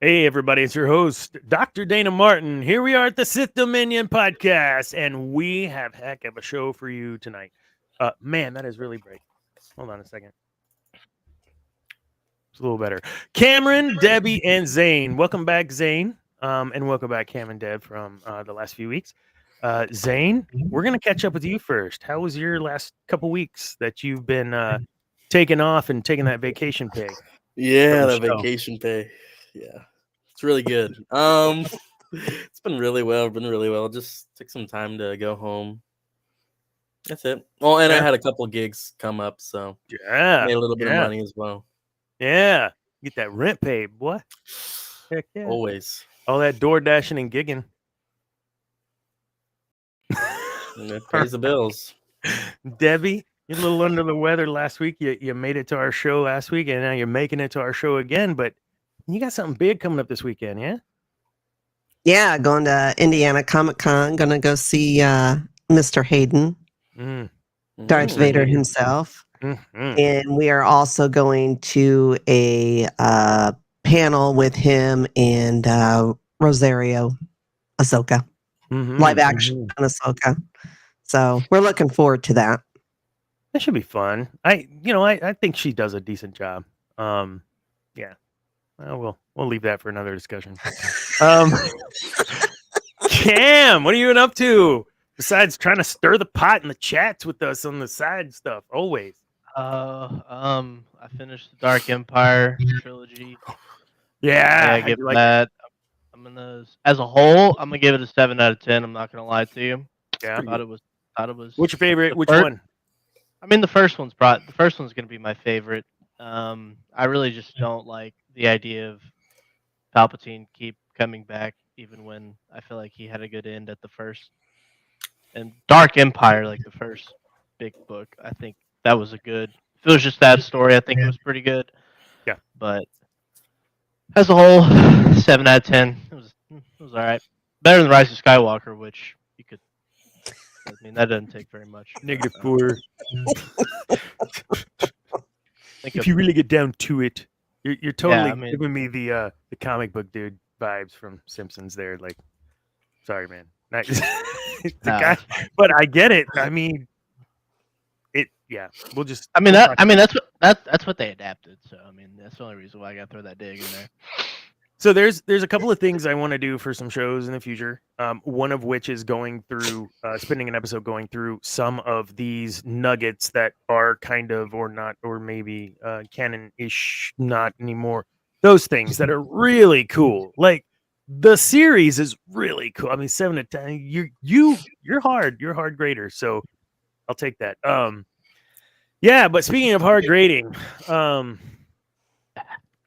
Hey, everybody, it's your host, Dr. Dana Martin. Here we are at the Sith Dominion podcast, and we have heck of a show for you tonight. Man, that is really bright. Hold on a second. It's a little better. Cameron, Debbie, and Zane. Welcome back, Zane. And welcome back, Cam and Deb, from the last few weeks. Zane, we're going to catch up with you first. How was your last couple weeks that you've been taking off and taking that vacation pay? Yeah, From the that show? vacation pay. Yeah, it's really good. It's been really well. Just took some time to go home. That's it. Well, and I Yeah. had a couple gigs come up, so Yeah. made a little bit of Yeah. money as well. Yeah. Get that rent paid, boy. Heck yeah. Always. All that door dashing and gigging. And it pays the bills. Debbie, you're a little under the weather last week. You made it to our show last week, and now you're making it to our show again. But you got something big coming up this weekend, yeah? Yeah, going to Indiana Comic Con. Gonna go see Mr. Hayden, Darth Vader himself. Mm-hmm. And we are also going to a panel with him and Rosario Ahsoka, live action on Ahsoka. So we're looking forward to that. That should be fun. I think she does a decent job. Yeah. Well, we'll leave that for another discussion. Cam, what are you up to besides trying to stir the pot in the chats with us on the side stuff? Always. I finished the Dark Empire trilogy. Yeah, I give that. I'm gonna, as a whole, I'm gonna give it a 7 out of 10. I'm not gonna lie to you. Yeah. I thought it was. What's your favorite? Which one? I mean, the first one's gonna be my favorite. I really just don't like the idea of Palpatine keep coming back, even when I feel like he had a good end at the first. And Dark Empire, like the first big book, I think that was a good. If it was just that story, I think it was pretty good. Yeah. But as a whole, 7 out of 10. It was all right. Better than Rise of Skywalker, which you could. I mean, that doesn't take very much. -4. If you really get down to it, you're totally giving me the comic book dude vibes from Simpsons. There, like, sorry, man. Guy, but I get it. I mean, yeah. We'll just. That's what they adapted. So I mean, that's the only reason why I got to throw that dig in there. So there's a couple of things I want to do for some shows in the future. One of which is going through, spending an episode going through some of these nuggets that are kind of or not, or maybe canon-ish, not anymore. Those things that are really cool. Like the series is really cool. I mean, 7 to 10. You're hard grader. So I'll take that. Yeah. But speaking of hard grading,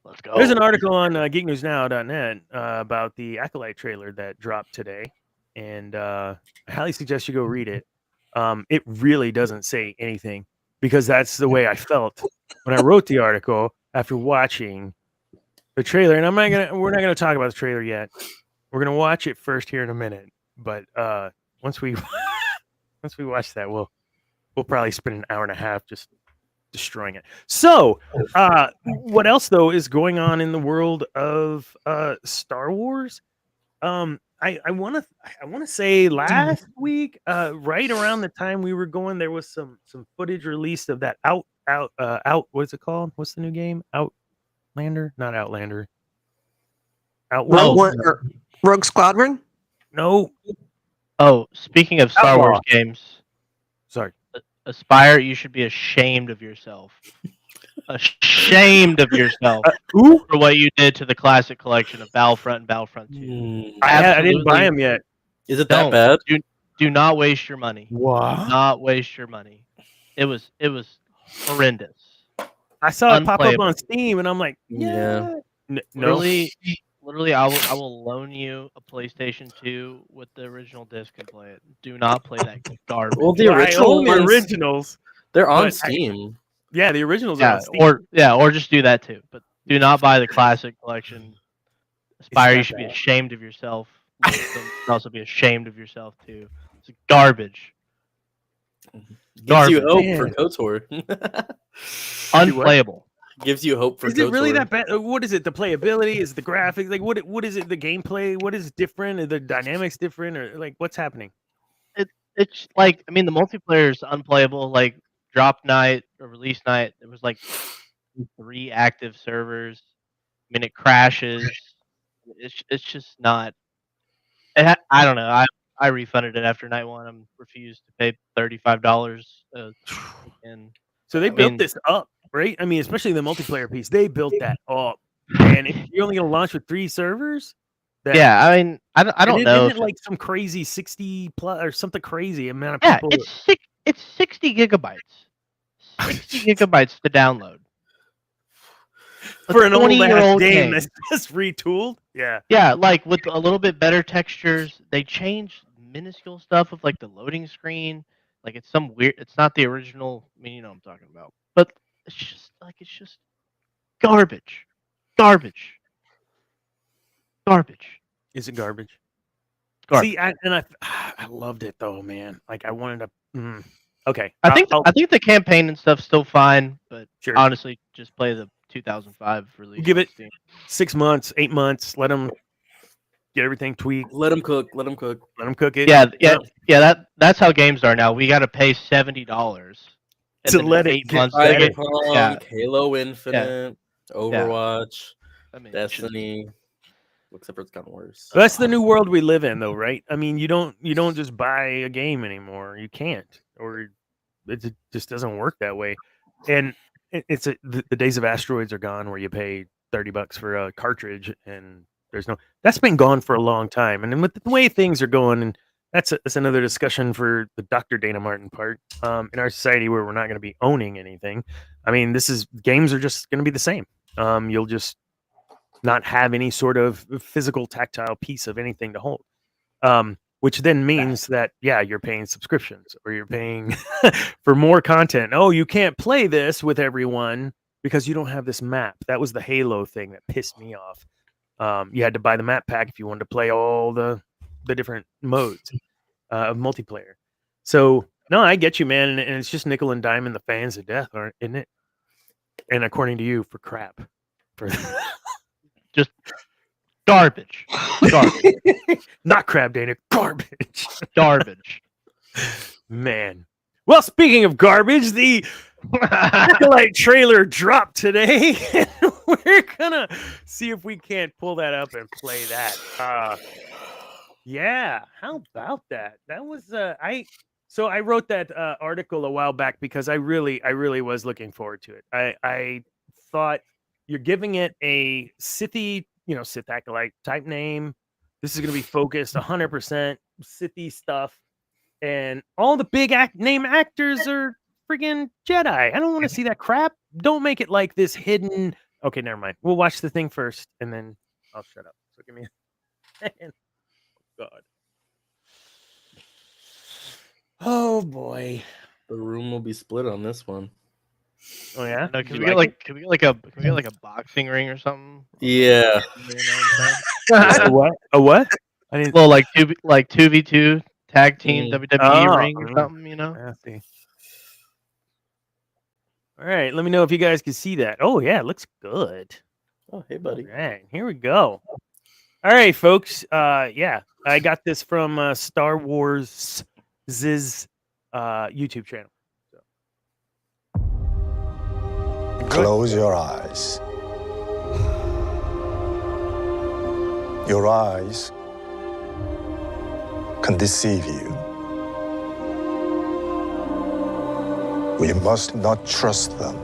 Let's go. There's an article on geeknewsnow.net about the Acolyte trailer that dropped today, and I highly suggest you go read it. It really doesn't say anything because that's the way I felt when I wrote the article after watching the trailer. And we're not gonna talk about the trailer yet. We're gonna watch it first here in a minute. But once we watch that, we'll probably spend an hour and a half just destroying it. So, what else though is going on in the world of Star Wars? I want to say last week, right around the time we were going, there was some footage released of that out. What's it called? What's the new game? Outlander? Not Outlander. Rogue Squadron? No. Oh, speaking of Star Outlaw. Wars games, Sorry. Aspire, you should be ashamed of yourself. Ashamed of yourself Who? for what you did to the classic collection of Battlefront and Battlefront 2. I didn't buy them yet. Is it that bad? Do not waste your money. What? Do not waste your money. It was horrendous. I saw it pop up on Steam, and I'm like, Yeah. No. Literally, I will loan you a PlayStation 2 with the original disc and play it. Do not play that garbage. Well, the originals. They're on Steam. Yeah, the originals are on Steam. Or just do that too. But do not buy the classic collection. Aspire, you should be ashamed of yourself. You should also be ashamed of yourself too. It's garbage. Gives you hope for KOTOR. Unplayable. Gives you hope for. Is it really that bad? What is it? The playability? Is the graphics? Like what is it? The gameplay? What is different? Are the dynamics different? Or like what's happening? It's like, I mean, the multiplayer is unplayable. Like drop night or release night, there was like 3 active servers. I mean, it crashes. It's just not. I don't know. I refunded it after night 1. I'm refused to pay $35. And so they built this up, right? I mean, especially the multiplayer piece. They built that up, and you're only gonna launch with 3 servers. Yeah, I mean, I don't know. Isn't it like some crazy 60 plus or something crazy amount of people? It's 60 gigabytes. 60 gigabytes to download. For an old game that's just retooled. Yeah. Yeah, like with a little bit better textures. They changed minuscule stuff with like the loading screen. Like it's some weird. It's not the original. I mean, you know what I'm talking about. But it's just garbage. Is it garbage? Garbage. See, I loved it though, man. Like I wanted to. Okay. I think the campaign and stuff's still fine, but honestly, just play the 2005 release. Give it 6 months, 8 months. Let them get everything tweaked. Let them cook it. Yeah. That's how games are now. We got to pay $70 to let it get Cyberpunk, Halo Infinite, Overwatch, Destiny. Except for it's gotten worse. That's the new world we live in, though, right? I mean, you don't just buy a game anymore. You can't, or it just doesn't work that way. And it's the days of asteroids are gone, where you pay $30 for a cartridge, and that's been gone for a long time. And then with the way things are going, and that's another discussion for the Dr. Dana Martin part. In our society, where we're not going to be owning anything, I mean, games are just going to be the same. You'll just not have any sort of physical tactile piece of anything to hold, which then means that you're paying subscriptions, or you're paying for more content. Oh, you can't play this with everyone because you don't have this map. That was the Halo thing that pissed me off. You had to buy the map pack if you wanted to play all the different modes of multiplayer. So no, I get you, man, and it's just nickel and diming the fans to death, isn't it? And according to you, for crap. Just garbage. Not crab, Dana. Garbage. Man. Well, speaking of garbage, the Acolyte trailer dropped today. We're gonna see if we can't pull that up and play that. How about that? That was So I wrote that article a while back because I really was looking forward to it. I thought, you're giving it a Sithy, Sith Acolyte type name. This is going to be focused 100% Sithy stuff. And all the big name actors are friggin' Jedi. I don't want to see that crap. Don't make it like this hidden. Okay, never mind. We'll watch the thing first, and then I'll shut up. So give me a second. God. Oh, boy. The room will be split on this one. Oh yeah. No, can we get like a boxing ring or something? Yeah. A what? I didn't. Well, like 2v2 tag team WWE ring or something, I see. All right, let me know if you guys can see that. Oh yeah, it looks good. Oh hey buddy. All right, here we go. All right, folks. I got this from Star Wars Z's YouTube channel. Close your eyes. Your eyes can deceive you. We must not trust them.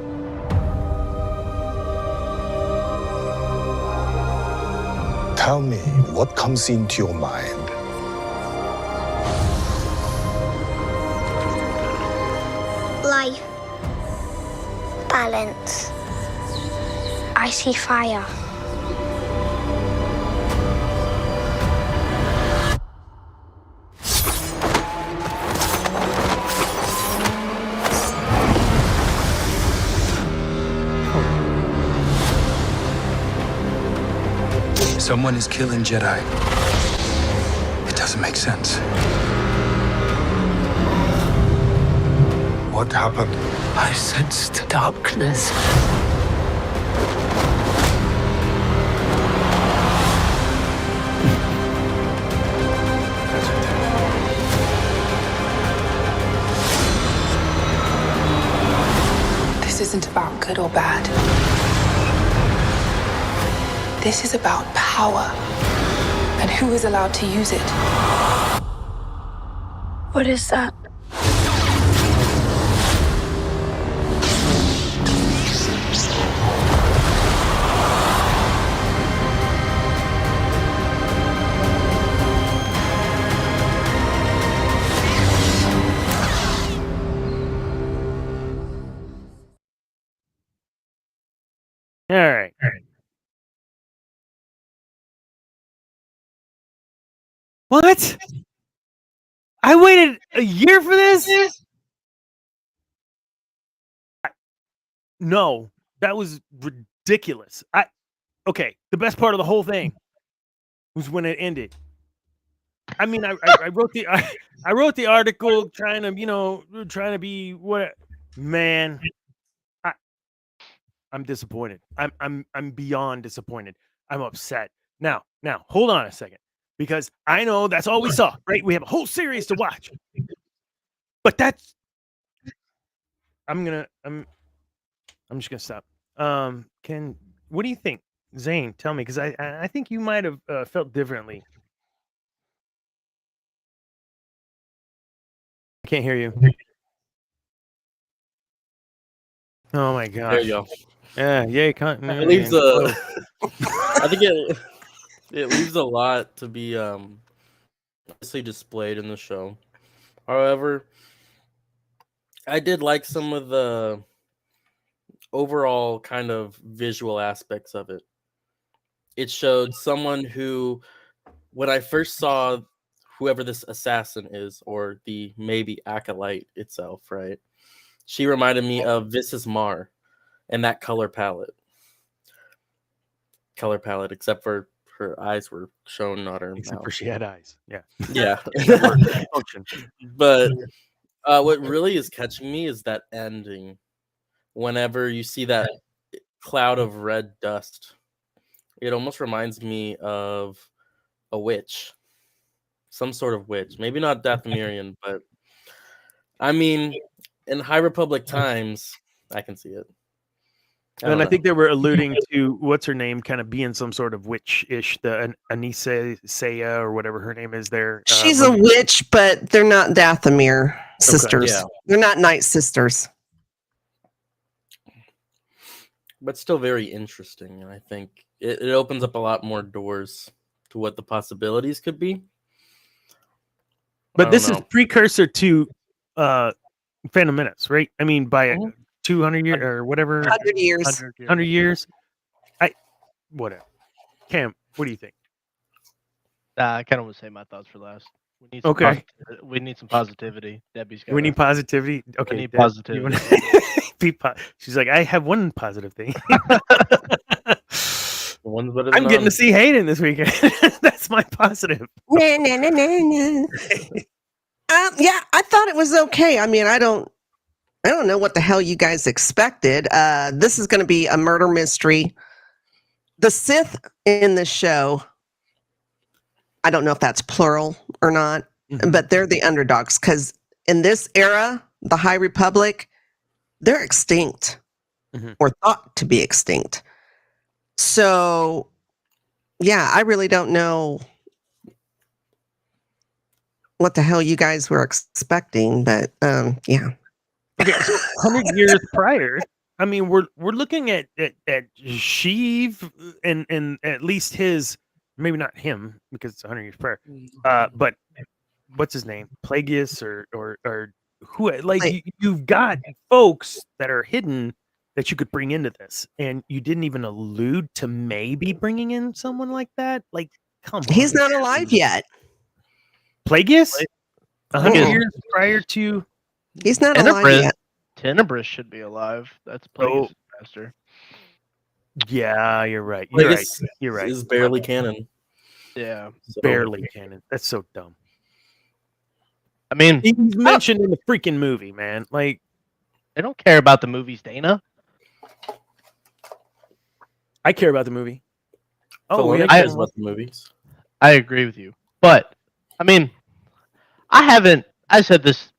Tell me what comes into your mind. Life. Balance. I see fire. Someone is killing Jedi. It doesn't make sense. What happened? I sensed darkness. isn't about good or bad. This is about power and who is allowed to use it. What is that? All right. What? I waited a year for this? No, that was ridiculous. Okay, the best part of the whole thing was when it ended. I mean, I wrote the I wrote the article trying to be what, man. I'm disappointed. I'm beyond disappointed. I'm upset. Now, hold on a second, because I know that's all we saw, right? We have a whole series to watch, but that's. I'm just gonna stop. What do you think, Zane? Tell me, because I think you might have felt differently. I can't hear you. Oh my gosh. There you go. Yeah, yay! It leaves I think it leaves a lot to be obviously displayed in the show. However, I did like some of the overall kind of visual aspects of it. It showed someone who, when I first saw whoever this assassin is, or the maybe Acolyte itself, right? She reminded me of Mrs. Mar and that color palette, except for her eyes were shown, not her Except mouth. for she had eyes. Yeah. Yeah. But what really is catching me is that ending. Whenever you see that cloud of red dust, it almost reminds me of a witch, some sort of witch. Maybe not Dathomirian, but I mean, in High Republic times, I can see it. I think they were alluding to what's her name, kind of being some sort of witch-ish, the Anissa Saya or whatever her name is there. She's a witch, but they're not Dathomir sisters. Yeah. They're not Night Sisters. But still very interesting, and I think it opens up a lot more doors to what the possibilities could be. But this is precursor to Phantom Menace, right? I mean, by 200 years or whatever. 100 years. 100 years. Whatever. Cam, what do you think? I kind of want to say my thoughts for last. We need some positivity. Debbie's got. We need positivity. Okay, we need positivity. She's like, I have one positive thing. One's better than I'm getting to see Hayden this weekend. That's my positive. Yeah, I thought it was okay. I mean, I don't know what the hell you guys expected. This is going to be a murder mystery. The Sith in the show, I don't know if that's plural or not, but they're the underdogs, because in this era, the High Republic, they're extinct or thought to be extinct. So, yeah, I really don't know what the hell you guys were expecting, but yeah. Okay, so 100 years prior, I mean, we're looking at Sheev and at least his, maybe not him because it's 100 years prior, but what's his name, Plagueis or who? Like you've got folks that are hidden that you could bring into this, and you didn't even allude to maybe bringing in someone like that. Like, come on, he's not alive yet. Plagueis, 100 years prior to. He's not alive yet. Tenebris should be alive. That's Plagueis' master. Yeah, you're right. You're right. Is barely canon. Yeah, barely canon. That's so dumb. I mean, he's mentioned in the freaking movie, man. Like, they don't care about the movies, Dana. I care about the movie. I cares about the movies. I agree with you, but I mean, I said this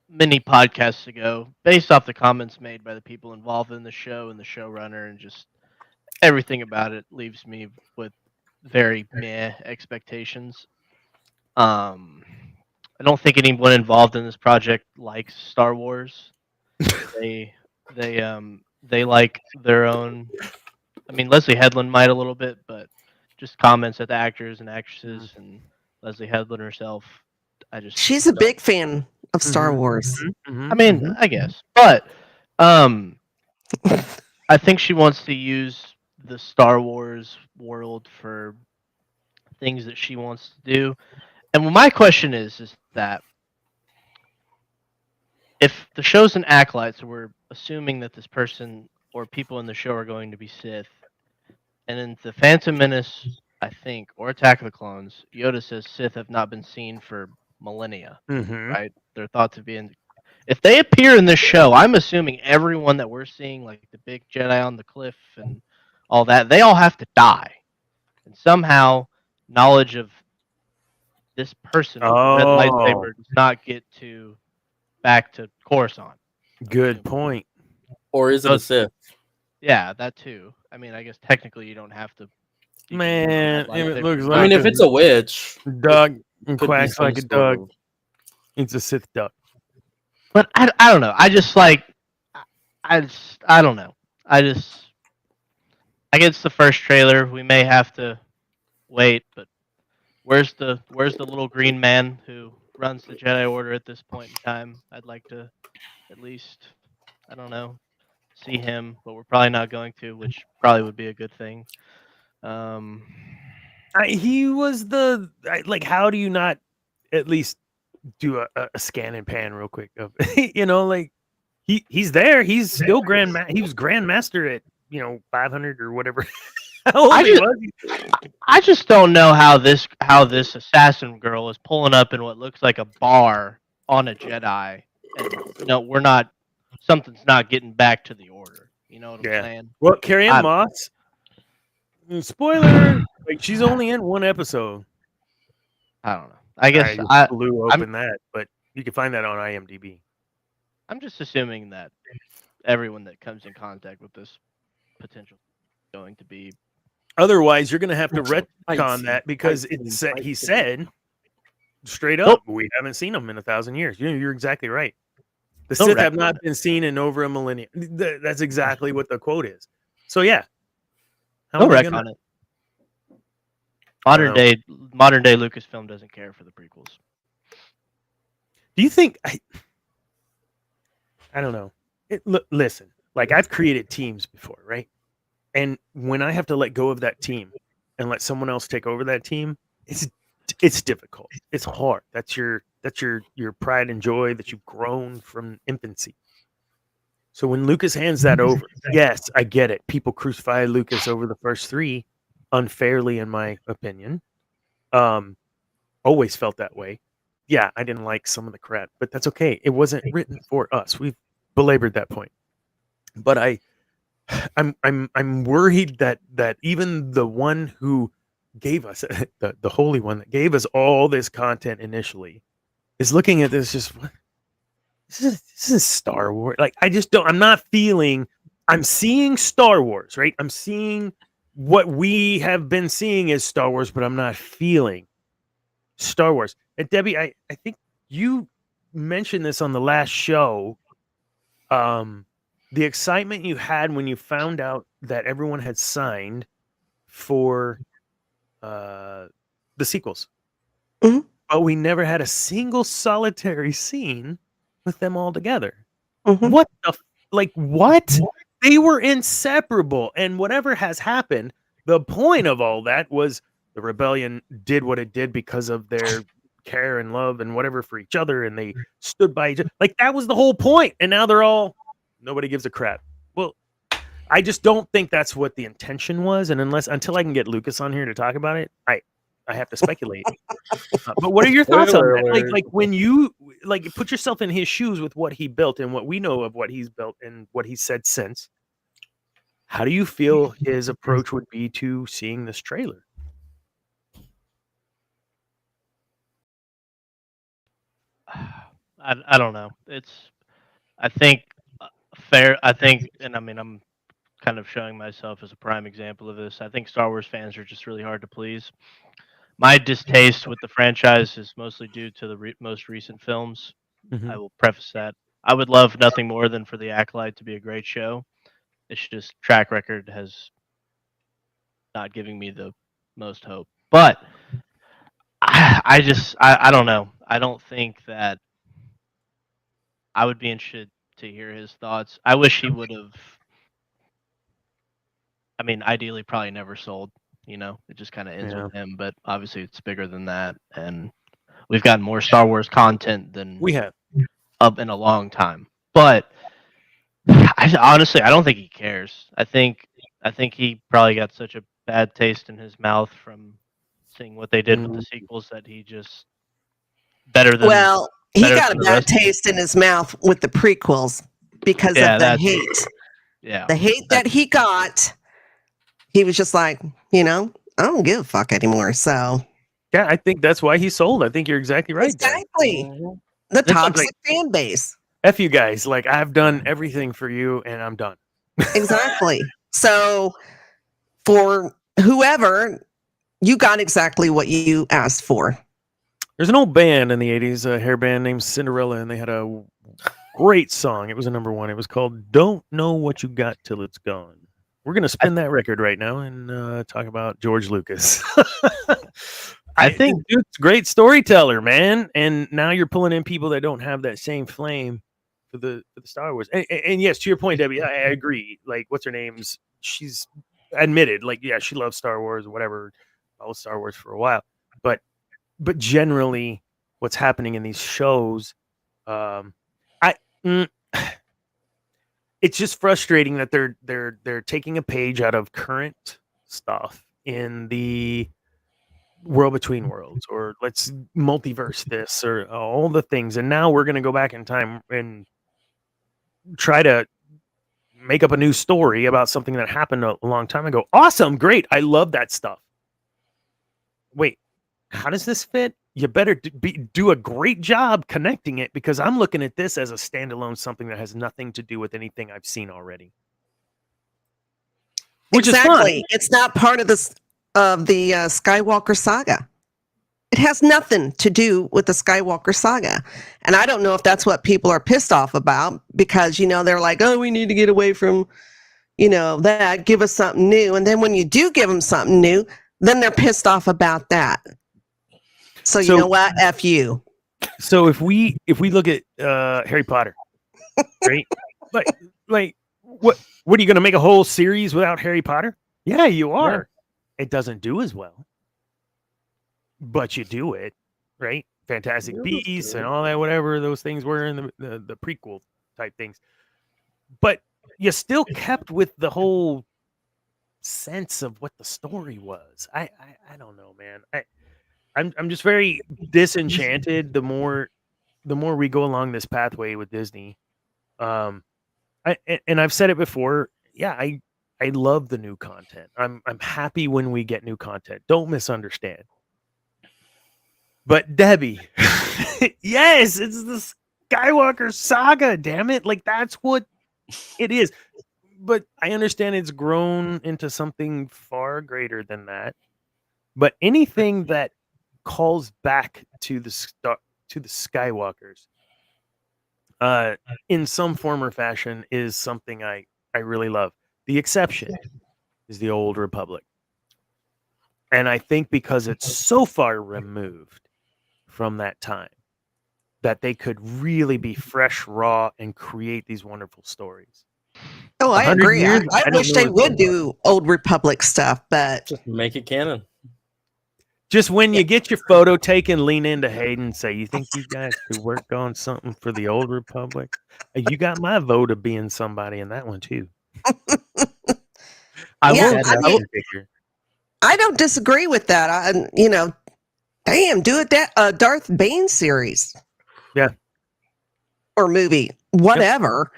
many podcasts ago, based off the comments made by the people involved in the show and the showrunner, and just everything about it leaves me with very meh expectations. I don't think anyone involved in this project likes Star Wars. They they like their own. I mean, Leslie Headland might a little bit, but just comments at the actors and actresses and Leslie Headland herself. She's a big fan of Star Wars. I mean, I guess, but um, I think she wants to use the Star Wars world for things that she wants to do. And my question is that if the show's an Acolyte, so we're assuming that this person or people in the show are going to be Sith, and in the Phantom Menace, I think, or Attack of the Clones, Yoda says Sith have not been seen for millennia, right? They're thought to be in. If they appear in this show, I'm assuming everyone that we're seeing, like the big Jedi on the cliff and all that, they all have to die. And somehow, knowledge of this person with the red lightsaber does not get back to Coruscant. Good point. Or is it a Sith? Yeah, that too. I mean, I guess technically you don't have to. Man, it looks like. I mean, if it's a witch, dog and quacks like a dog, it's a Sith duck. But I don't know. I just like. I don't know. I guess it's the first trailer. We may have to wait, but where's the little green man who runs the Jedi Order at this point in time? I'd like to at least, I don't know, see him, but we're probably not going to, which probably would be a good thing. He was like. How do you not at least do a scan and pan real quick of like he's there. He's still he was Grandmaster at 500 or whatever. I just don't know how this assassin girl is pulling up in what looks like a bar on a Jedi, and something's not getting back to the Order. You know what I'm saying? Well, Carrie-Anne Moss. Spoiler: like she's only in one episode. I don't know. I guess I blew open that, but you can find that on IMDb. I'm just assuming that everyone that comes in contact with this potential is going to be. Otherwise, you're going to have to retcon that because he said straight up, we haven't seen him in 1,000 years. You're exactly right. The Sith have not been seen in over a millennium. That's exactly what the quote is. So yeah, no retcon it. Modern day Lucasfilm doesn't care for the prequels. Do you think? I don't know. Listen, like I've created teams before, right? And when I have to let go of that team and let someone else take over that team, it's difficult. It's hard. That's your pride and joy that you've grown from infancy. So when Lucas hands that over, yes, I get it. People crucify Lucas over the first 3 unfairly, in my opinion. Always felt that way. Yeah, I didn't like some of the crap, but that's okay. It wasn't written for us. We've belabored that point. But I'm worried that even the one who gave us the Holy One that gave us all this content initially is looking at this just this is Star Wars. Like I'm seeing Star Wars, right? I'm seeing what we have been seeing as Star Wars, but I'm not feeling Star Wars. And Debbie, I think you mentioned this on the last show. The excitement you had when you found out that everyone had signed for the sequels. Mm-hmm. But we never had a single solitary scene with them all together. Mm-hmm. What what? They were inseparable. And whatever has happened, the point of all that was the rebellion did what it did because of their care and love and whatever for each other, and they stood by each other. Like that was the whole point. And now they're all nobody gives a crap. Well, I just don't think that's what the intention was. And until I can get Lucas on here to talk about it, I have to speculate. But what are your thoughts on that? Like when you put yourself in his shoes with what he built and what we know of what he's built and what he's said since, how do you feel his approach would be to seeing this trailer? I don't know. I think fair. I think, and I mean, I'm kind of showing myself as a prime example of this. I think Star Wars fans are just really hard to please. My distaste with the franchise is mostly due to the most recent films. I will preface that. I would love nothing more than for the Acolyte to be a great show. It's just track record has not giving me the most hope. But I don't know. I don't think that I would be interested to hear his thoughts. I wish he would have. I mean, ideally, probably never sold. It just kind of ends with him. But obviously, it's bigger than that, and we've gotten more Star Wars content than we have up in a long time. But honestly, I don't think he cares. I think he probably got such a bad taste in his mouth from seeing what they did with the sequels that he just he got a bad taste in his mouth with the prequels because of the hate. Yeah, the hate that he got. He was just like, I don't give a fuck anymore. So yeah, I think that's why he sold. I think you're exactly right. Exactly. The toxic fan base. F you guys. Like, I've done everything for you and I'm done. Exactly. So for whoever, you got exactly what you asked for. There's an old band in the 80s, a hair band named Cinderella, and they had a great song. It was a #1. It was called Don't Know What You Got Till It's Gone. We're going to spin that record right now and talk about George Lucas. I think dude's a great storyteller, man. And now you're pulling in people that don't have that same flame for the Star Wars. And yes, to your point, Debbie, I agree. Like, what's her name's? She's admitted, like, yeah, she loves Star Wars or whatever. Followed Star Wars for a while, but generally, what's happening in these shows, it's just frustrating that they're taking a page out of current stuff in the world between worlds, or let's multiverse this, or all the things, and now we're going to go back in time and try to make up a new story about something that happened a long time ago. Awesome, great, I love that stuff. Wait, how does this fit? You better do a great job connecting it, because I'm looking at this as a standalone, something that has nothing to do with anything I've seen already. Which is fun. It's not part of the Skywalker saga. It has nothing to do with the Skywalker saga. And I don't know if that's what people are pissed off about, because, they're like, oh, we need to get away from, that, give us something new. And then when you do give them something new, then they're pissed off about that. So you know what? F you. So if we look at Harry Potter, right? like what are you going to make a whole series without Harry Potter? Yeah, you are. Yeah. It doesn't do as well, but you do it, right? Fantastic Beasts and all that, whatever those things were in the prequel type things. But you still kept with the whole sense of what the story was. I don't know, man. I'm just very disenchanted the more we go along this pathway with Disney. And I've said it before. Yeah, I love the new content. I'm happy when we get new content. Don't misunderstand. But Debbie, yes, it's the Skywalker saga, damn it. Like, that's what it is. But I understand it's grown into something far greater than that. But anything that calls back to the Skywalkers in some form or fashion is something I really love. The exception is the Old Republic. And I think because it's so far removed from that time, that they could really be fresh, raw, and create these wonderful stories. Oh, I agree. I wish they would do Old Republic stuff, but just make it canon. Just when you get your photo taken, lean into Hayden and say, you think you guys could work on something for the Old Republic? You got my vote of being somebody in that one, too. I don't disagree with that. Damn, do a Darth Bane series. Yeah. Or movie, whatever.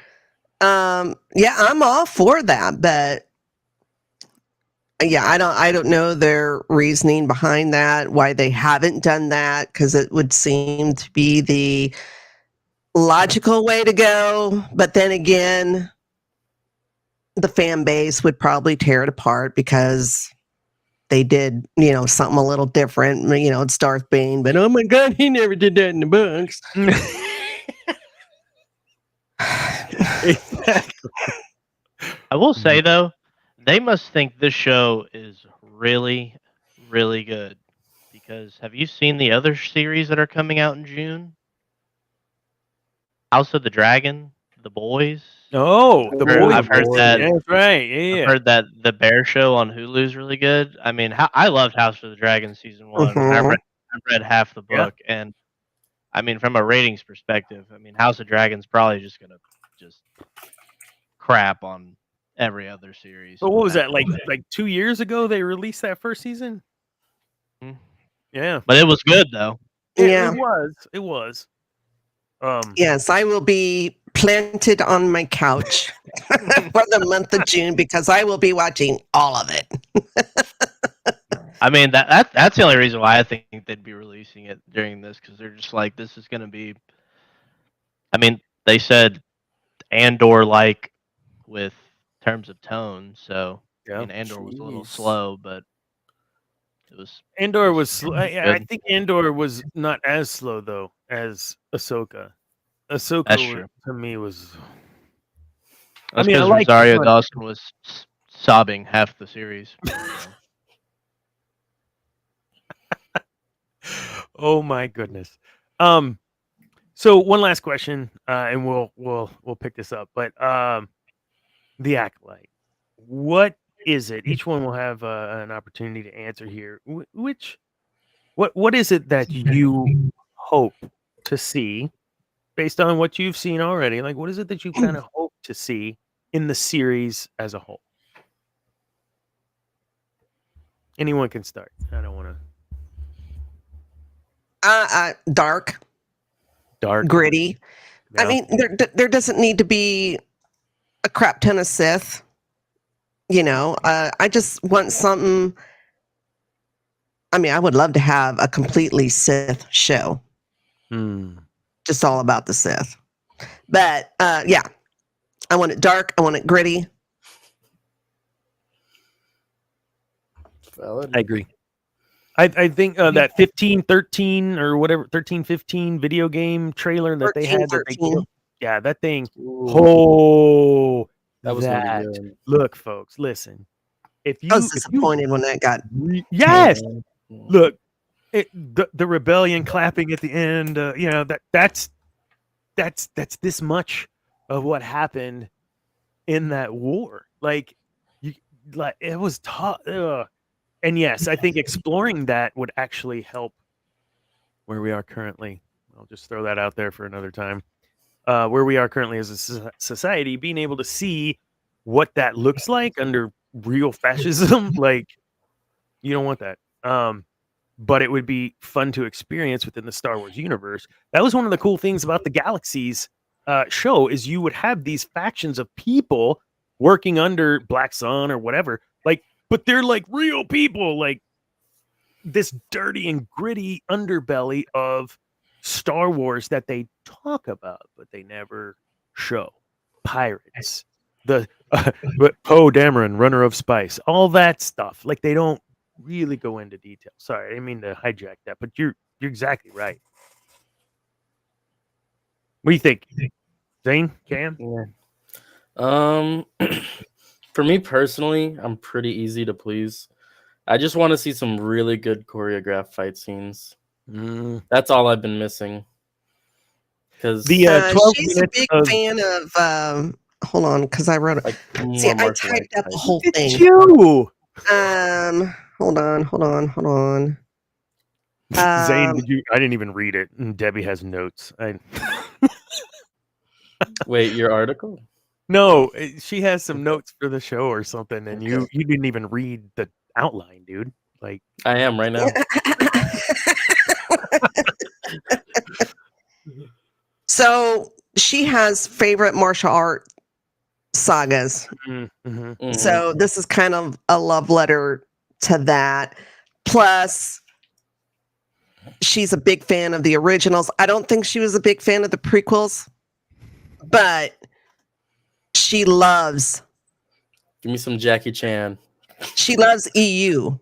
Yep. I'm all for that, but yeah, I don't know their reasoning behind that, why they haven't done that, because it would seem to be logical way to go, but then again, the fan base would probably tear it apart because they did, something a little different. It's Darth Bane, but oh my God, he never did that in the books. Exactly. I will say though, they must think this show is really, really good. Because have you seen the other series that are coming out in June? House of the Dragon, The Boys. Oh, the boys. I've heard that. Yeah, that's right. Yeah. I've heard that the Bear Show on Hulu is really good. I mean, I loved House of the Dragon season 1. I've read half the book, and I mean, from a ratings perspective, I mean, House of Dragon's probably just gonna crap on every other series. But what was that like 2 years ago? They released that first season. Yeah, but it was good though. It was. Yes, I will be planted on my couch for the month of June because I will be watching all of it. I mean, that's the only reason why I think they'd be releasing it during this, because they're just like, this is going to be. I mean, they said Andor-like with terms of tone, so I mean, Andor was a little slow, but it was. Andor was slow. I think Andor was not as slow though as Ahsoka. Ahsoka to me was. That's because Rosario Dawson was sobbing half the series. Oh my goodness. So one last question, and we'll pick this up. But the Acolyte, what is it? Each one will have an opportunity to answer here. What is it that you hope to see, based on what you've seen already? Like, what is it that you kind of hope to see in the series as a whole? Anyone can start. I don't want to. Dark, gritty. Yeah. I mean, there doesn't need to be a crap ton of Sith. I just want something. I mean, I would love to have a completely Sith show. Just all about the Sith. But yeah, I want it dark. I want it gritty. Valid. I agree. I think that 15-13 or whatever 13-15 video game trailer that they had. That thing. Oh, that was really good. Look, folks, listen. I was disappointed when that got. Yes. Look, the rebellion clapping at the end. That's this much of what happened in that war. Like it was tough. And yes, I think exploring that would actually help where we are currently. I'll just throw that out there for another time. Where we are currently as a society, being able to see what that looks like under real fascism, like you don't want that. But it would be fun to experience within the Star Wars universe. That was one of the cool things about the Galaxies show, is you would have these factions of people working under Black Sun or whatever, but they're like real people, like this dirty and gritty underbelly of Star Wars that they talk about, but they never show. Pirates, the Poe Dameron, runner of spice, all that stuff. Like they don't really go into detail. Sorry, I didn't mean to hijack that, but you're exactly right. What do you think, Zane? Cam? Yeah. For me personally, I'm pretty easy to please. I just want to see some really good choreographed fight scenes. That's all I've been missing. Because the 12 she's a big fan of. Hold on, because I wrote it. See, I typed up the whole thing. You. Hold on. Zane, I didn't even read it. And Debbie has notes. Wait, your article? No, she has some notes for the show or something, and you didn't even read the outline, dude. Like I am right now. So she has favorite martial art sagas. So this is kind of a love letter to that. Plus, she's a big fan of the originals. I don't think she was a big fan of the prequels, but she loves. Give me some Jackie Chan. She loves EU.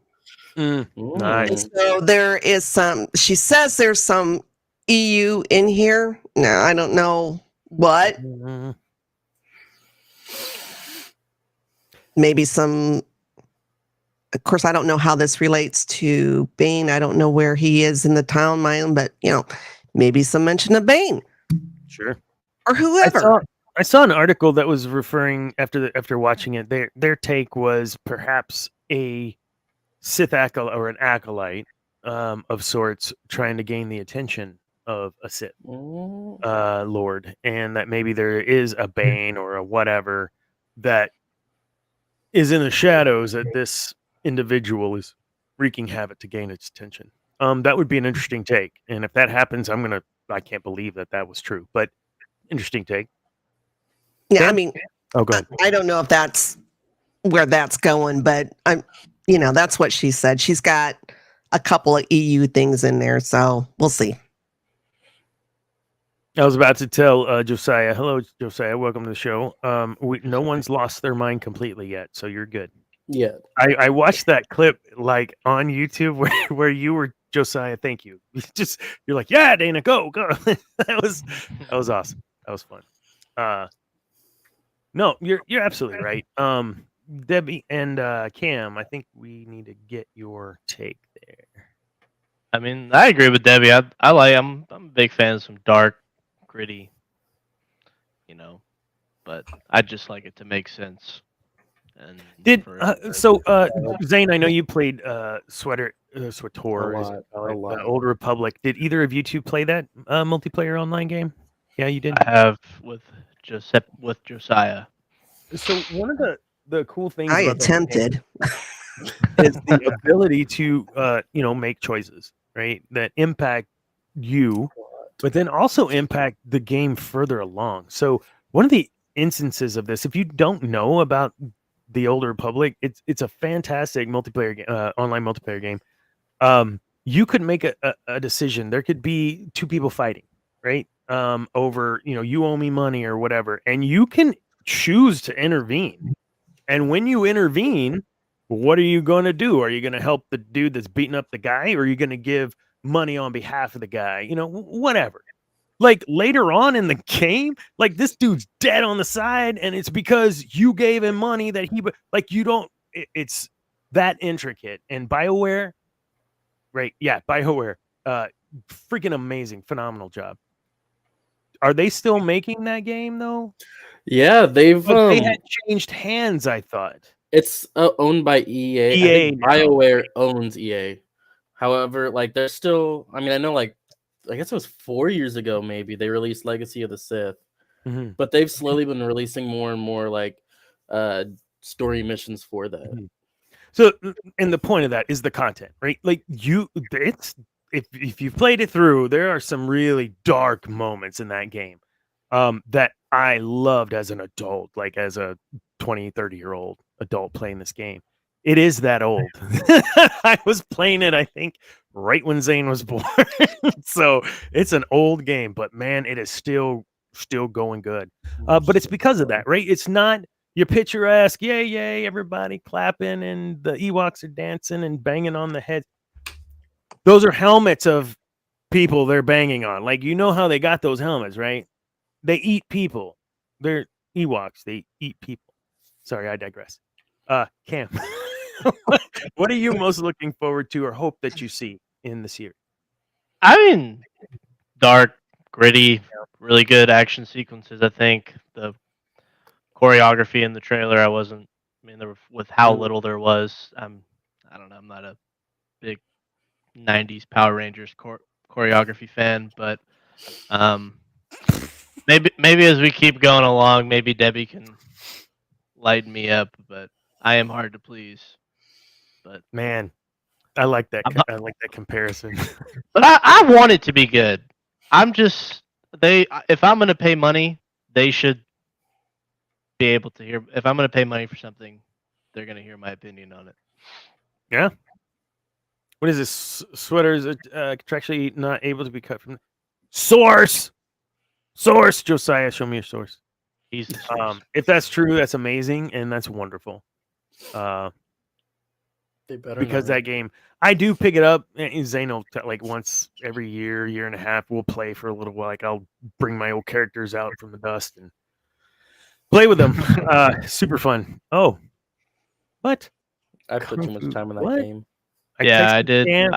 Nice. So there is some. She says there's some EU in here. No, I don't know what. Maybe some. Of course, I don't know how this relates to Bane. I don't know where he is in the timeline, but maybe some mention of Bane. Sure. Or whoever. I saw an article that was referring after watching it. Their take was perhaps a Sith acolyte or an acolyte of sorts trying to gain the attention of a Sith Lord, and that maybe there is a Bane or a whatever that is in the shadows that this individual is wreaking havoc to gain its attention. That would be an interesting take, and if that happens, I can't believe that was true, but interesting take. Yeah, Dan? I mean, go ahead. I don't know if that's where that's going, but that's what she said. She's got a couple of EU things in there, so we'll see. I was about to tell Josiah, hello, Josiah, welcome to the show. No one's lost their mind completely yet, so you're good. Yeah. I watched that clip like on YouTube where you were, Josiah. Thank you. You're like, yeah, Dana, go. that was awesome. That was fun. No, you're absolutely right. Debbie and Cam, I think we need to get your take there. I mean, I agree with Debbie. I'm a big fan of some dark, gritty, but I just like it to make sense. And Zane, I know you played SWTOR, Old Republic. Did either of you two play that multiplayer online game? Yeah, you did. I have with Josiah. So one of the cool things I about attempted is the ability to make choices, right, that impact you, but then also impact the game further along. So one of the instances of this, if you don't know about the Old Republic, it's a fantastic multiplayer online multiplayer game. You could make a decision. There could be two people fighting, right? Over, you owe me money or whatever, and you can choose to intervene. And when you intervene, what are you going to do? Are you going to help the dude that's beating up the guy, or are you going to give money on behalf of the guy? Whatever. Like later on in the game, like this dude's dead on the side, and it's because you gave him money that it's that intricate. And BioWare, right? Yeah, BioWare, freaking amazing, phenomenal job. Are they still making that game though? Yeah, they had changed hands, I thought. It's owned by EA. I think BioWare owns EA. However, they're still. I mean, I know, I guess it was 4 years ago, maybe they released Legacy of the Sith, but they've slowly been releasing more and more story missions for that. Mm-hmm. So, and the point of that is the content, right? If you've played it through, there are some really dark moments in that game that I loved as an adult, like as a 20, 30-year-old adult playing this game. It is that old. I was playing it, I think, right when Zane was born. So it's an old game, but man, it is still going good. But it's because of that, right? It's not your picturesque, yay, everybody clapping and the Ewoks are dancing and banging on the head. Those are helmets of people they're banging on. How they got those helmets, right? They eat people. They're Ewoks. They eat people. Sorry, I digress. Cam, what are you most looking forward to or hope that you see in the series? I mean, dark, gritty, really good action sequences. I think the choreography in the trailer, with how little there was, I don't know, I'm not a big 90s Power Rangers choreography fan, but maybe as we keep going along, maybe Debbie can lighten me up, but I am hard to please. But man, I like that. I like that comparison. But I want it to be good. If I'm going to pay money, they should be able to hear. If I'm going to pay money for something, they're going to hear my opinion on it. Yeah. What is this? Sweaters contractually not able to be cut from source. Source, Josiah, show me your source. He's the source. If that's true, that's amazing and that's wonderful. They better Because not. that game, I do pick it up. And Zane will like once every year and a half. We'll play for a little while. Like I'll bring my old characters out from the dust and play with them. Super fun. Oh, what? I put too much time in that What? game. Yeah, I texted did. Dan.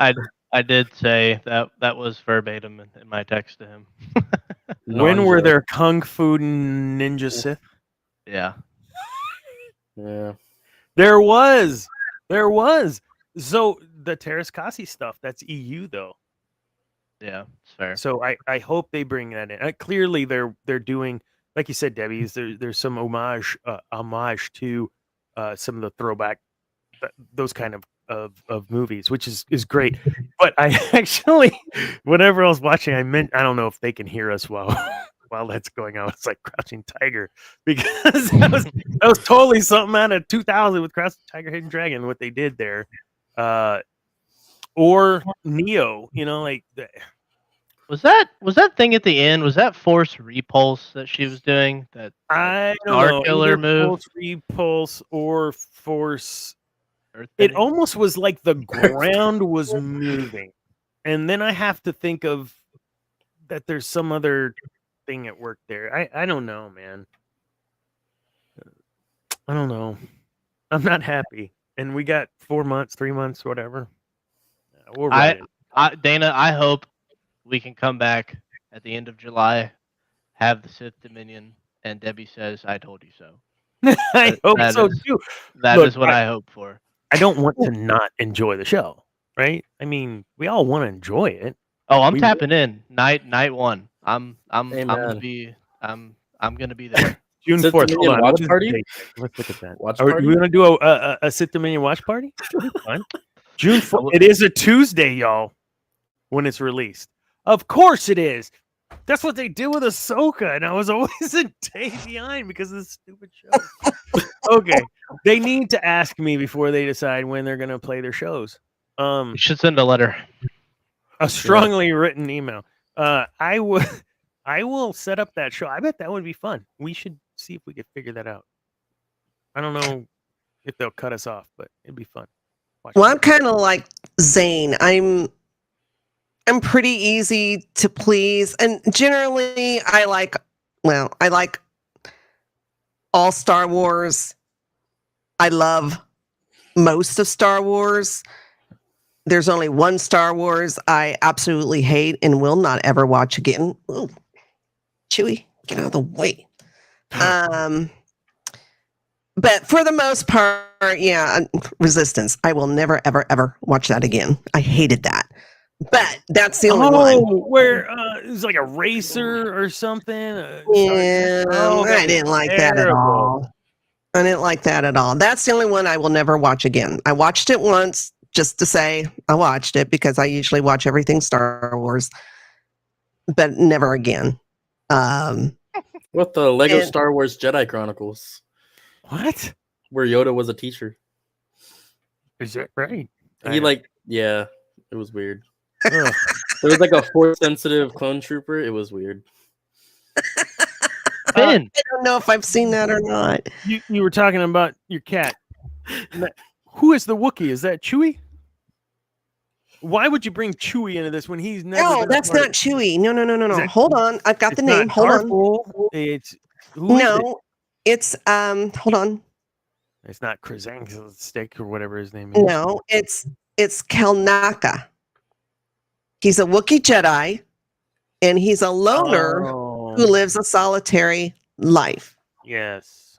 I did say that was verbatim in my text to him. When were Non-joke. there Kung Fu Ninja Sith? Yeah. Yeah. There was. So the Terraskasi stuff, that's EU though. Yeah, it's fair. So I hope they bring that in. Clearly they're doing, like you said, Debbie, there's some homage to some of the throwback those kind of movies, which is great. But I actually, whenever I was watching, I don't know if they can hear us while that's going on. It's like Crouching Tiger, because that was totally something out of 2000 with Crouching Tiger, Hidden Dragon. What they did there, or Neo, like Was that thing at the end? Was that Force Repulse that she was doing? That I don't Star know, Killer either move? Force Repulse or Force. Earth It bending? almost was like the ground was moving, and then I have to think of that there's some other thing at work there. I don't know, man. I don't know. I'm not happy, and we got 4 months, 3 months, whatever. We'll ride it. Dana, I hope we can come back at the end of July, have the Sith Dominion, and Debbie says, "I told you so." I hope that so is- too. That Look, is what I hope for. I don't want to not enjoy the show, right? I mean, we all want to enjoy it. Oh, I'm We- tapping in night one. I'm gonna Amen. be I'm gonna be there. June Sith 4th. Hold Dominion on. watch what is the party? date? Let's look at that. Watch Are party? we going to do a Sith Dominion watch party? That'd be fun. June 4th. It is a Tuesday, y'all, when it's released. Of course it is. That's what they did with Ahsoka, and I was always a day behind because of this stupid show. Okay. They need to ask me before they decide when they're going to play their shows. You should send a letter. A strongly written email. I will set up that show. I bet that would be fun. We should see if we could figure that out. I don't know if they'll cut us off, but it'd be fun. Well, I'm kind of like Zane. I'm pretty easy to please, and generally I like all Star Wars. I love most of Star Wars. There's only one Star Wars I absolutely hate and will not ever watch again. Ooh, Chewie, get out of the way. But for the most part, yeah, Resistance. I will never, ever, ever watch that again. I hated that. But that's the only one. Where it was like a racer or something. Yeah, I didn't like that at all. I didn't like that at all. That's the only one I will never watch again. I watched it once just to say I watched it because I usually watch everything Star Wars, but never again. What the Lego Star Wars Jedi Chronicles? What? Where Yoda was a teacher. Is that right? Yeah, it was weird. There was like a force sensitive clone trooper. It was weird. I don't know if I've seen that or not. You were talking about your cat. Who is the Wookiee? Is that Chewie? Why would you bring Chewie into this when he's never? No, that's not Chewie. No. Hold on, I've got the name. Hold on. It's It's hold on. It's not Krasank Stick or whatever his name is. No, it's Kelnaka. He's a Wookiee Jedi, and he's a loner who lives a solitary life. Yes.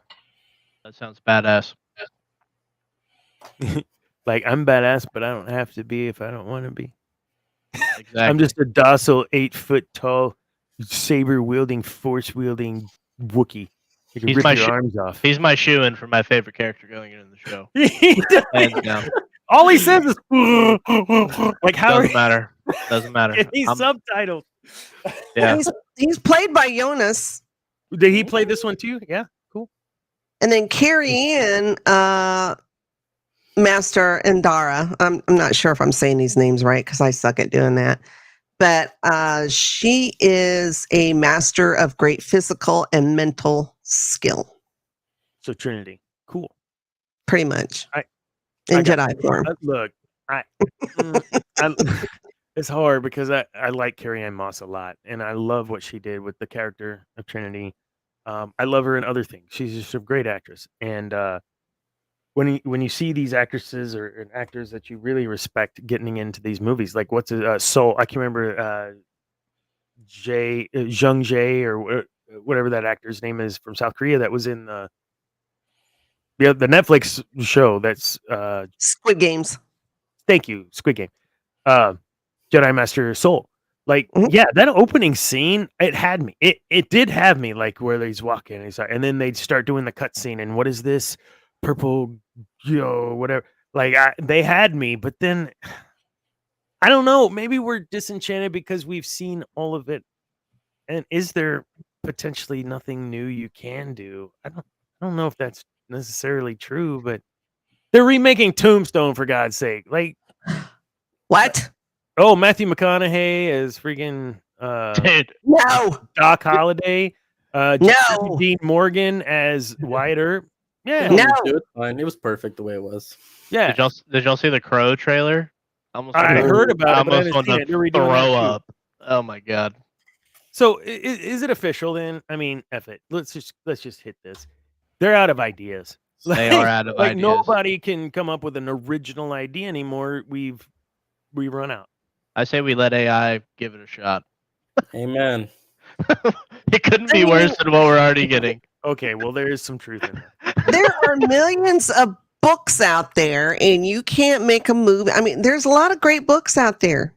That sounds badass. Like, I'm badass, but I don't have to be if I don't want to be. Exactly. I'm just a docile, 8 foot tall, saber wielding, force wielding Wookiee. You can rip your arms off. He's my shoe-in for my favorite character going into the show. Hands down. All he says is like, how Doesn't matter. Doesn't matter. He's subtitled. Yeah. He's played by Jonas. Did he play this one too? Yeah, cool. And then Carrie Ann, Master Indara. I'm not sure if I'm saying these names right because I suck at doing that. But she is a master of great physical and mental skill. So Trinity, cool. Pretty much. In Jedi form. Look, it's hard because I like Carrie-Anne Moss a lot, and I love what she did with the character of Trinity. I love her in other things. She's just a great actress, and when you see these actresses or actors that you really respect getting into these movies, like what's Soul? I can remember Jung Jae or whatever that actor's name is from South Korea that was in the Netflix show that's Squid Games. Thank you, Squid Game. Jedi Master Soul. Like, yeah, that opening scene, it had me. It did have me, like where he's walking and then they'd start doing the cutscene and what is this? Purple, whatever. Like they had me, but then I don't know. Maybe we're disenchanted because we've seen all of it. And is there potentially nothing new you can do? I don't know if that's necessarily true, but they're remaking Tombstone for God's sake. Like what? Oh, Matthew McConaughey is freaking no Doc Holliday. No Dean Morgan as Wyatt Earp. Yeah, no, it was fine. It was perfect the way it was. Yeah. Did y'all see the Crow trailer? I heard about it, but I almost haven't seen it. They're redoing throw that too. up. Oh my god. So is it official then? I mean, F it. Let's just hit this. They're out of ideas. They are out of ideas. Nobody can come up with an original idea anymore. We run out. I say we let AI give it a shot. Amen. It couldn't be worse than what we're already getting. Okay, well there is some truth in that. There are millions of books out there, and you can't make a movie. I mean, there's a lot of great books out there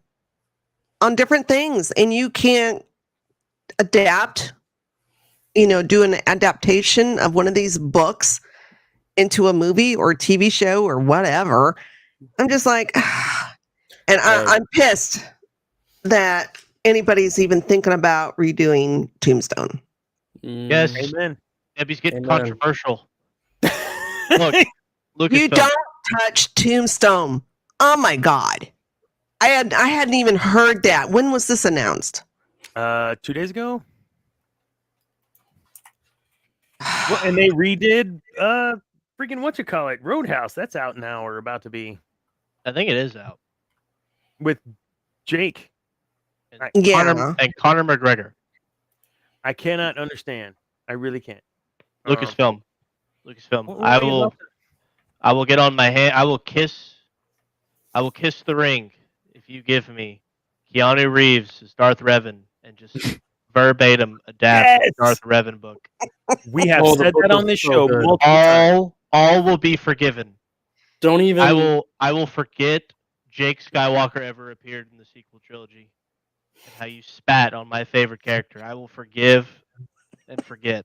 on different things, and you can't adapt, do an adaptation of one of these books into a movie or TV show or whatever. I'm just like, and I'm pissed that anybody's even thinking about redoing Tombstone. Yes. Amen. Debbie's getting controversial. Look, you don't touch Tombstone. Oh my God. I hadn't even heard that. When was this announced? 2 days ago. Well, and they redid freaking whatchamacallit, Roadhouse. That's out now or about to be. I think it is out. With Jake. And Conor McGregor. I cannot understand. I really can't. Lucasfilm. I will get on my hand. I will kiss the ring if you give me Keanu Reeves as Darth Revan and just verbatim adapt the Darth Revan book. We have said that on this show. All will be forgiven. Don't even. I will forget Jake Skywalker ever appeared in the sequel trilogy and how you spat on my favorite character. I will forgive and forget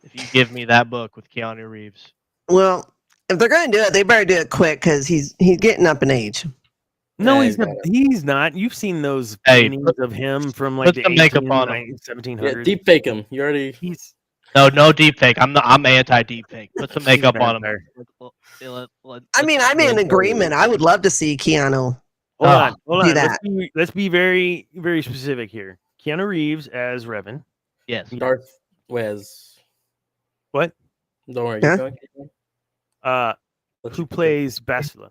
if you give me that book with Keanu Reeves. Well, if they're going to do it, they better do it quick because he's getting up in age. No, he's not. He's not. You've seen those paintings of him from like the makeup on 1700s. Yeah, deep fake him. You already. He's no deep fake. I'm anti deep fake. Put some makeup on him. I mean, I'm in agreement. I would love to see Keanu. Hold on. Do that. Let's be very, very specific here. Keanu Reeves as Revan. Yes. Darth Wes. What? Don't worry. Huh? Who plays Bastila?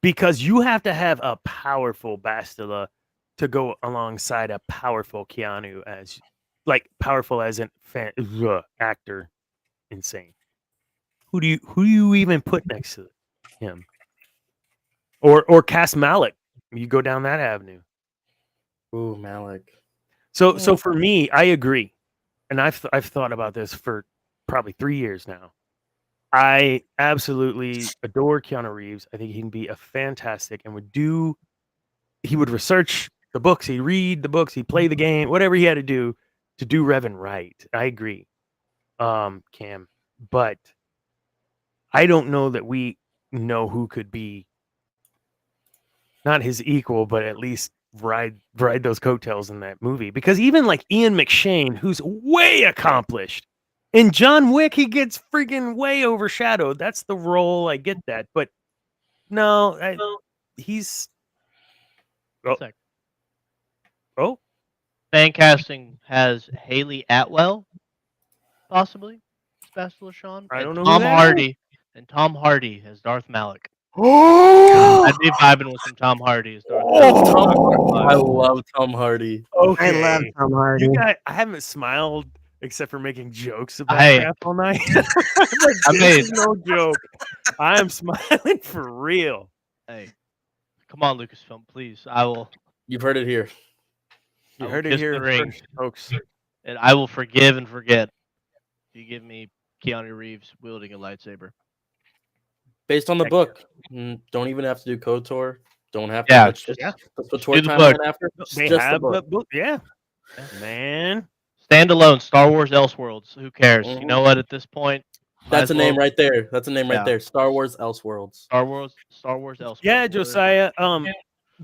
Because you have to have a powerful Bastila to go alongside a powerful Keanu as, like, powerful as an actor. Insane. Who do you even put next to him? Or cast Malik. You go down that avenue. Ooh, Malik. So for me, I agree, and I've thought about this for probably 3 years now. I absolutely adore Keanu Reeves. I think he can be a fantastic and he would research the books, he'd read the books, he'd play the game, whatever he had to do Revan right. I agree, Cam, but I don't know that we know who could be not his equal, but at least ride those coattails in that movie. Because even like Ian McShane, who's way accomplished In John Wick, he gets freaking way overshadowed. That's the role. I get that, but no, he's. Oh, oh, Fan casting has Haley Atwell, possibly as Bastila Shan, I don't know Tom who that Hardy, and Tom Hardy as Darth Malik. Oh, I'd be vibing with some Tom Hardy as Darth I love Tom Hardy. Okay. I love Tom Hardy. You guys, I haven't smiled except for making jokes about Hey. crap all night. This is no joke. I am smiling for real. Hey, come on, Lucasfilm, please. I will. You've heard it here. You I heard will it kiss here the ring, first, folks. and I will forgive and forget if you give me Keanu Reeves wielding a lightsaber. Based on the Heck book. Don't even have to do KOTOR. Don't have to. Yeah, Let's just put do the timeline book. after. They Just have the the book. book. Yeah. Man. Standalone Star Wars Elseworlds. Who cares? You Mhm. know what? At this point, That's a might as name well- right there. That's a name right Yeah. there. Star Wars Elseworlds. Star Wars Elseworlds. Yeah, Josiah.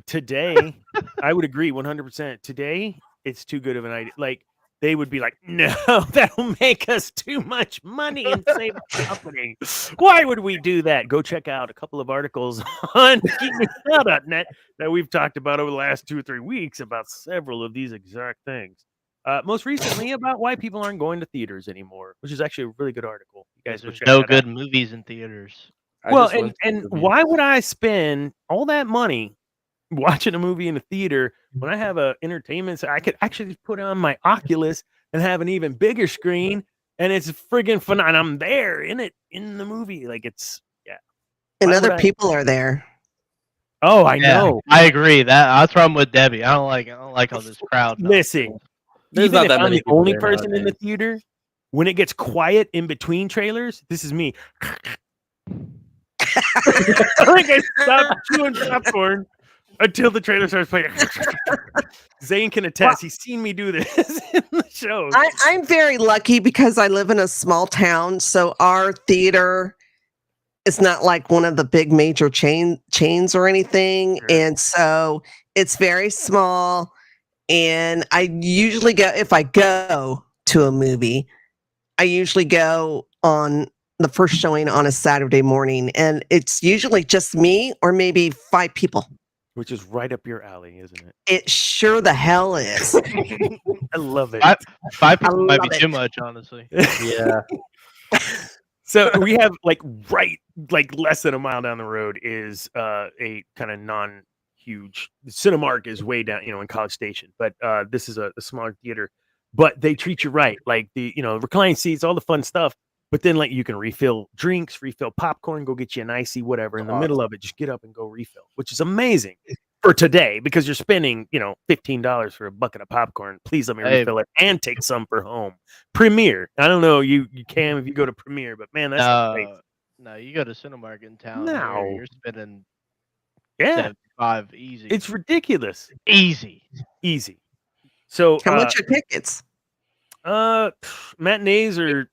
Today, I would agree 100%. Today, it's too good of an idea. Like, they would be like, no, that'll make us too much money and save the company. Why would we do that? Go check out a couple of articles on geeknewsnow.net that we've talked about over the last 2 or 3 weeks about several of these exact things. Most recently about why people aren't going to theaters anymore, which is actually a really good article. You guys go There's check no that good out. movies in theaters. Well, and why would I spend all that money watching a movie in a theater when I have a entertainment? So I could actually just put on my Oculus and have an even bigger screen, and it's friggin' fun. And I'm there in the movie. Like, it's And Why other would I- people are there. Oh, I Yeah, know. I agree. That's where I'm with Debbie. I don't like all this crowd. Listen, There's even not if that I'm many the people only there person in the nowadays. theater, when it gets quiet in between trailers, this is me. Like, I stop chewing popcorn until the trailer starts playing. Zane can attest. He's seen me do this in the show. I'm very lucky because I live in a small town, so our theater is not like one of the big major chains or anything, Sure. and so it's very small. And I usually go, if I go to a movie, I usually go on the first showing on a Saturday morning, and it's usually just me or maybe 5 people. Which is right up your alley, isn't it? It sure the hell is. I love it. 5 people might be love it. too much, honestly. Yeah. So we have like less than a mile down the road is a kind of non-huge Cinemark is way down, in College Station, but this is a smaller theater. But they treat you right, like the reclining seats, all the fun stuff. But then like you can refill drinks, refill popcorn, go get you an icy whatever in the middle of it. Just get up and go refill, which is amazing for today because you're spending $15 for a bucket of popcorn. Please let me refill it and take some for home. Premiere. I don't know you can if you go to Premiere, but man, that's great. No, you go to Cinemark in town. No. You're spending Yeah, $75 easy. it's ridiculous. easy. So How much are tickets? matinees are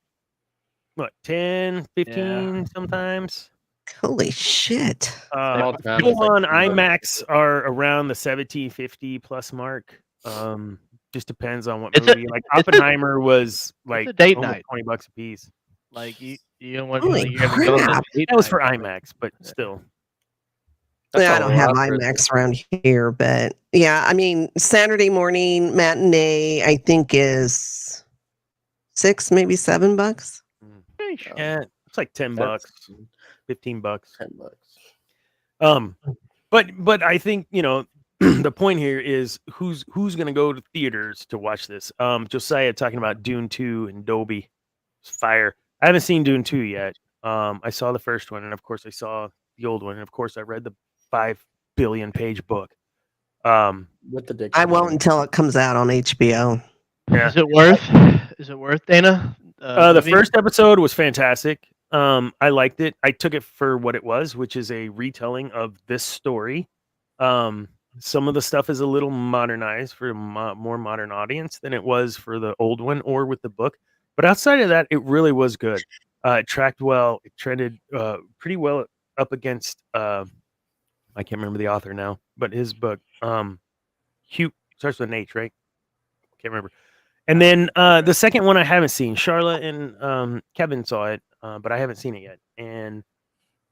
what 10, 15 sometimes. Holy shit. Small town, People it's like on $10. IMAX are around the 1750 plus mark. Just depends on what It's a- movie. Like it's a- Oppenheimer was like a date almost night. $20 a piece. Like you don't want Holy you're gonna go on crap. a date That was night. for IMAX, but still. That's Yeah, I a don't have lot for- IMAX around here, but yeah, I mean, Saturday morning matinee, I think is $6, maybe $7. Yeah, it's like $10, That's $15. $10. But I think the point here is who's going to go to theaters to watch this. Josiah talking about Dune 2 and Dolby. It's fire. I haven't seen Dune 2 yet. I saw the first one, and of course I saw the old one, and of course I read the 5 billion page book. With the I won't until it comes out on HBO. Yeah. Is it worth, Dana? The movie? first episode was fantastic. I liked it. I took it for what it was, which is a retelling of this story. Some of the stuff is a little modernized for a more modern audience than it was for the old one or with the book. But outside of that, it really was good. It tracked well. It trended pretty well up against. I can't remember the author now, but his book, Hugh, starts with an H, right? Can't remember. And then the second one I haven't seen. Charlotte and Kevin saw it, but I haven't seen it yet. And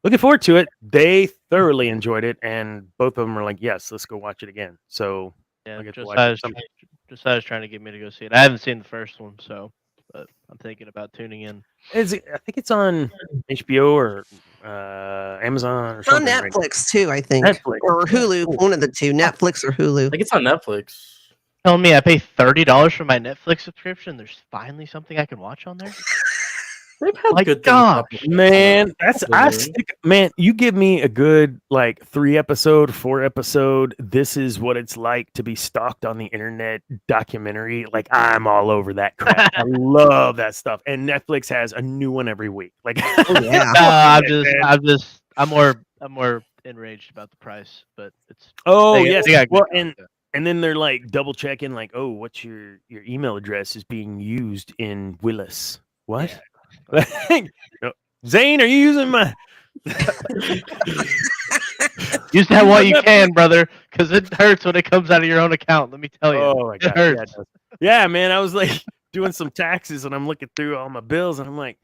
looking forward to it. They thoroughly enjoyed it, and both of them are like, "Yes, let's go watch it again." So Yeah, I get to watch it. Josiah's trying to get me to go see it. I haven't seen the first one, so but I'm thinking about tuning in. I think it's on HBO or Amazon or It's on something. Netflix too, I think. Netflix. Or Hulu, one of the two, Netflix or I Hulu. think it's on Netflix. Telling me I pay $30 for my Netflix subscription. There's finally something I can watch on there. They've had My good gosh. things. Man, Absolutely. man, you give me a good like 3-episode, 4-episode, this is what it's like to be stalked on the internet documentary. Like I'm all over that crap. I love that stuff. And Netflix has a new one every week. Like Oh, yeah. I'm more enraged about the price, but it's yes. they got good Well, content. and then they're like double checking, like, oh, what's your email address is being used in Willis. What? Yeah. No. Zane, are you using my Use that while you can, brother, because it hurts when it comes out of your own account. Let me tell you. Oh my It god. Yeah, hurts. it does. Yeah, man. I was like doing some taxes and I'm looking through all my bills and I'm like,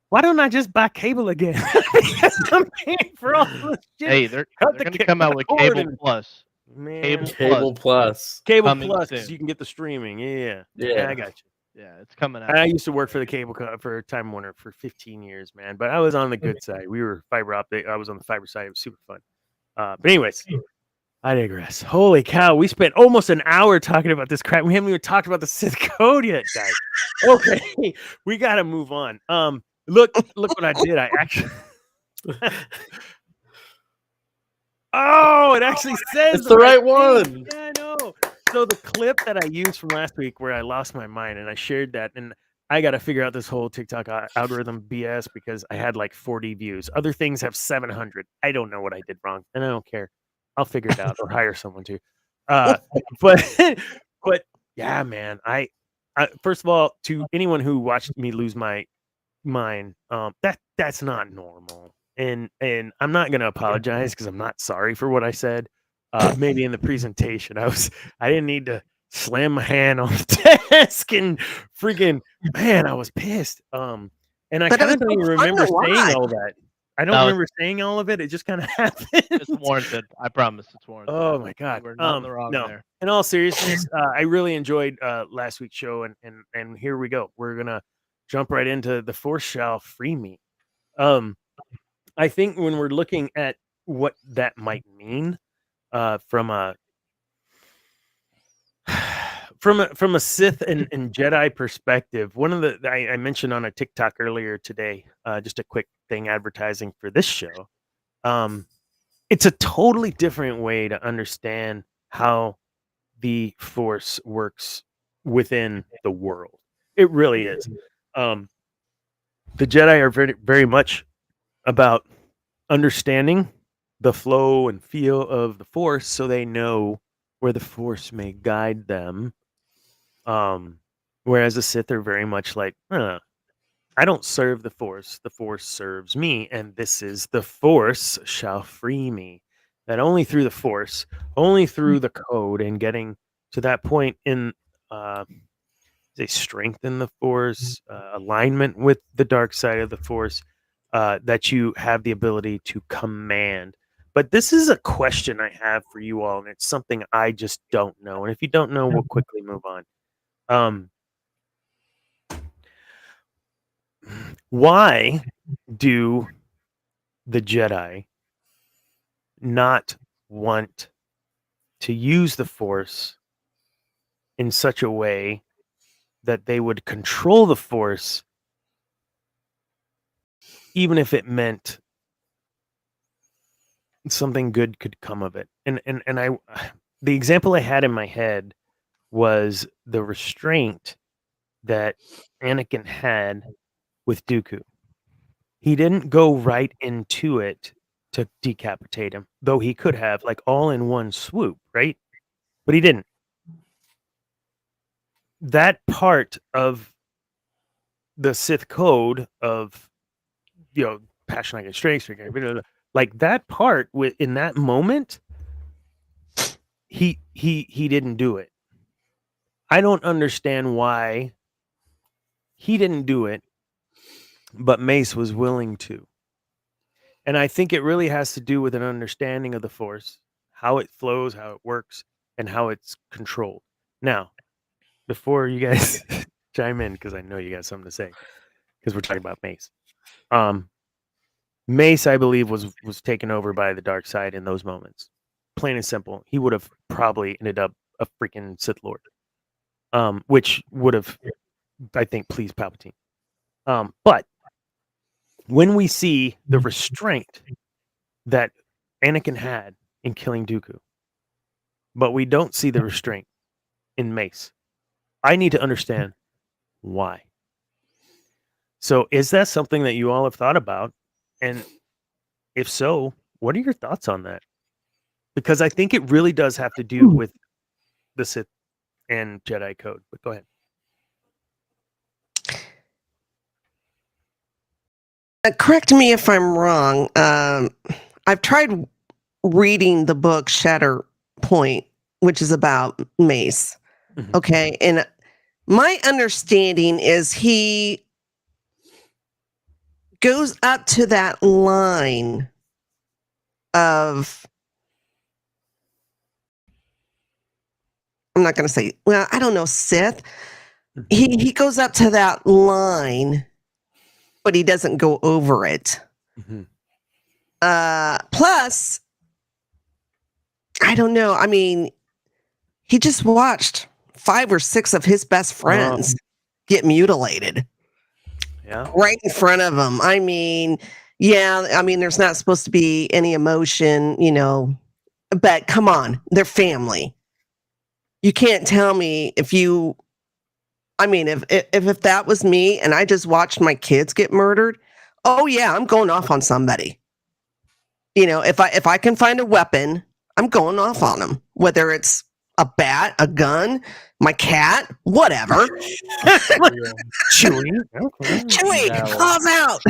why don't I just buy cable again? Because I'm paying for all this shit. Hey, they're Cut going to the come out with cord Cable and- Plus. Man, Cable Plus. Cable coming Plus, soon. you can get the streaming. Yeah, Yeah. I got you. Yeah, it's coming out. I used to work for the cable for Time Warner for 15 years, man. But I was on the good side. We were fiber optic. I was on the fiber side. It was super fun. But anyways, I digress. Holy cow! We spent almost an hour talking about this crap. We haven't even talked about the Sith Code yet, guys. Okay, we got to move on. Look what I did. I actually. Oh, it actually says It's the right thing. one. Yeah, I know. So the clip that I used from last week where I lost my mind and I shared that, and I got to figure out this whole TikTok algorithm BS because I had like 40 views. Other things have 700. I don't know what I did wrong, and I don't care. I'll figure it out or hire someone to. But yeah, man. I first of all, to anyone who watched me lose my mind, that's not normal. And I'm not gonna apologize because I'm not sorry for what I said. Maybe in the presentation, I didn't need to slam my hand on the desk and freaking man, I was pissed. And I But it kind was of don't even so fun to remember saying watch. all that. I don't No, remember saying all of it. It just kind of happened. It's warranted. I promise it's warranted. Oh my god! We're not in the wrong No. there. In all seriousness, I really enjoyed last week's show, and here we go. We're gonna jump right into the Force shall free me. I think when we're looking at what that might mean, from a from a Sith and Jedi perspective, one of the I mentioned on a TikTok earlier today, just a quick thing advertising for this show. It's a totally different way to understand how the Force works within the world. It really is. The Jedi are very, very much about understanding the flow and feel of the Force so they know where the Force may guide them. Whereas the Sith are very much like, I don't serve the Force serves me, and this is the Force shall free me. That only through the Force, only through the code and getting to that point in they strengthen the Force, alignment with the dark side of the Force, that you have the ability to command. But this is a question I have for you all, and it's something I just don't know. And if you don't know, we'll quickly move on. Why do the Jedi not want to use the Force in such a way that they would control the Force, even if it meant something good could come of it? And the example I had in my head was the restraint that Anakin had with Dooku. He didn't go right into it to decapitate him, though he could have, like all in one swoop, right? But he didn't. That part of the Sith code of, passion like a strength, like that part in that moment, he didn't do it. I don't understand why he didn't do it, but Mace was willing to. And I think it really has to do with an understanding of the Force, how it flows, how it works, and how it's controlled. Now, before you guys chime in, because I know you got something to say, because we're talking about Mace. Mace, I believe, was taken over by the dark side in those moments. Plain and simple. He would have probably ended up a freaking Sith Lord, which would have, I think, pleased Palpatine. But when we see the restraint that Anakin had in killing Dooku, but we don't see the restraint in Mace, I need to understand why. So is that something that you all have thought about? And if so, what are your thoughts on that? Because I think it really does have to do with the Sith and Jedi code. But go ahead. Correct me if I'm wrong. I've tried reading the book Shatter Point, which is about Mace. Mm-hmm. Okay. And my understanding is he goes up to that line of, I'm not going to say, well, I don't know, Sith. He goes up to that line, but he doesn't go over it. Mm-hmm. Plus, I don't know. I mean, he just watched 5 or 6 of his best friends get mutilated. Yeah. Right in front of him. I mean, yeah, I mean, there's not supposed to be any emotion, you know, but come on, they're family. You can't tell me if that was me and I just watched my kids get murdered, oh yeah, I'm going off on somebody. You know, if I can find a weapon, I'm going off on them, whether it's a bat, a gun, my cat, whatever. Chewie, calm out.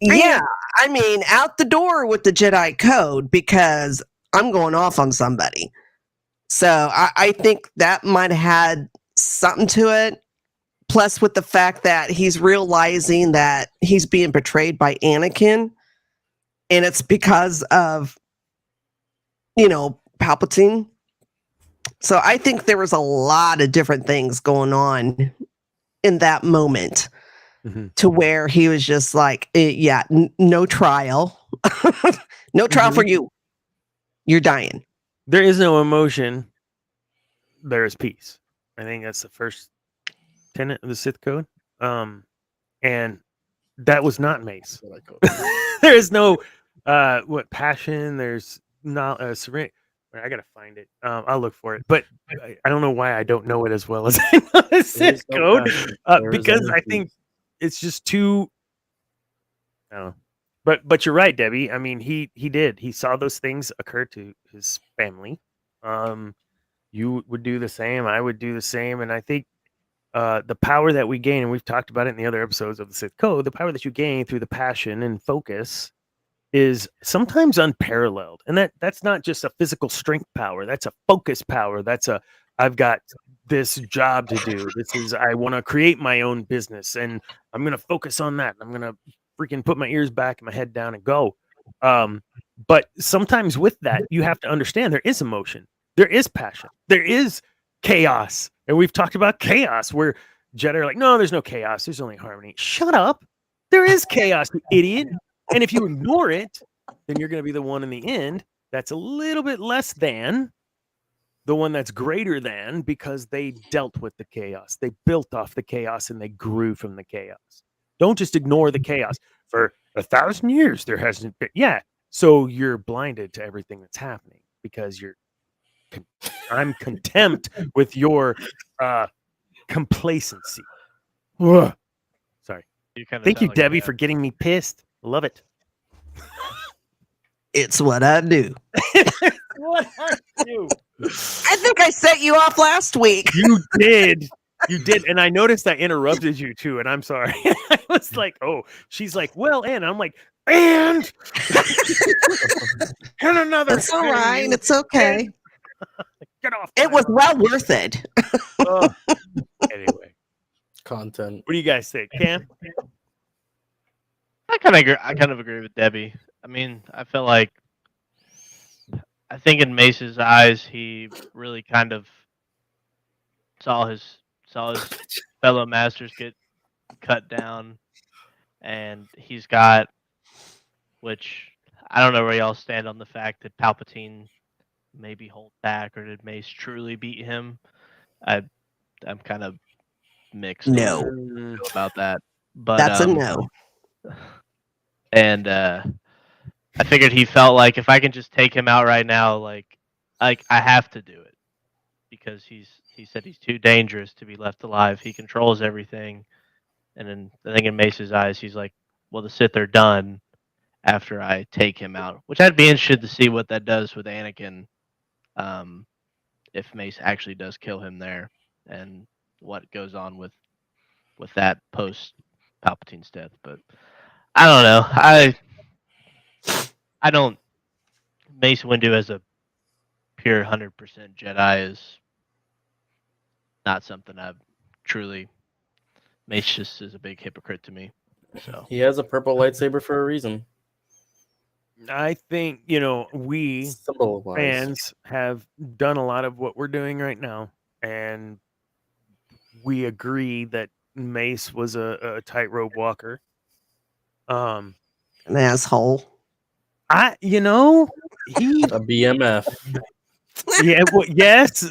Yeah, I mean, out the door with the Jedi code because I'm going off on somebody. So I think that might have had something to it. Plus, with the fact that he's realizing that he's being betrayed by Anakin, and it's because of, you know, Palpatine. So I think there was a lot of different things going on in that moment to where he was just like, no trial. No trial for you. You're dying. There is no emotion. There is peace. I think that's the first tenet of the Sith Code. And that was not Mace. There is no passion. There's not serenity. I gotta find it. I'll look for it, but I don't know why I don't know it as well as I know the Sith Code, because I think it's just too. I don't know, but you're right, Debbie. I mean, he did. He saw those things occur to his family. You would do the same. I would do the same, and I think the power that we gain, and we've talked about it in the other episodes of the Sith Code, the power that you gain through the passion and focus is sometimes unparalleled. And that's not just a physical strength power. That's a focus power. That's I've got this job to do. I want to create my own business and I'm going to focus on that. I'm going to freaking put my ears back and my head down and go. But sometimes with that, you have to understand there is emotion. There is passion. There is chaos. And we've talked about chaos where Jedi are like, no, there's no chaos. There's only harmony. Shut up. There is chaos, you idiot. And if you ignore it, then you're going to be the one in the end that's a little bit less than the one that's greater than, because they dealt with the chaos. They built off the chaos and they grew from the chaos. Don't just ignore the chaos. For 1,000 years, there hasn't been. Yeah. So you're blinded to everything that's happening because I'm contempt with your complacency. Ugh. Sorry. Thank you, Debbie, for getting me pissed. Love it. It's what I do. What I do. I think I set you off last week. You did. You did. And I noticed I interrupted you too. And I'm sorry. I was like, oh, she's like, well, and I'm like, and another. It's all right. It's okay. Get off. It was well worth it. Oh. Anyway, Content. what do you guys think, Cam? I kind of agree with Debbie. I mean, I feel like I think in Mace's eyes, he really kind of saw his fellow masters get cut down, and he's got, which I don't know where y'all stand on the fact that Palpatine maybe hold back, or did Mace truly beat him? I'm kind of mixed about that, but That's a no. And I figured he felt like if I can just take him out right now, like I have to do it because he said he's too dangerous to be left alive. He controls everything, and then I think in Mace's eyes, he's like, well, the Sith are done after I take him out, which I'd be interested to see what that does with Anakin, if Mace actually does kill him there, and what goes on with that post Palpatine's death. But I don't know. I don't. Mace Windu as a pure 100% Jedi is not something I've truly. Mace just is a big hypocrite to me. So He has a purple lightsaber for a reason. I think, we Symbol-wise. fans have done a lot of what we're doing right now, and we agree that Mace was a tightrope walker. An asshole. He A BMF. yeah, well, yes,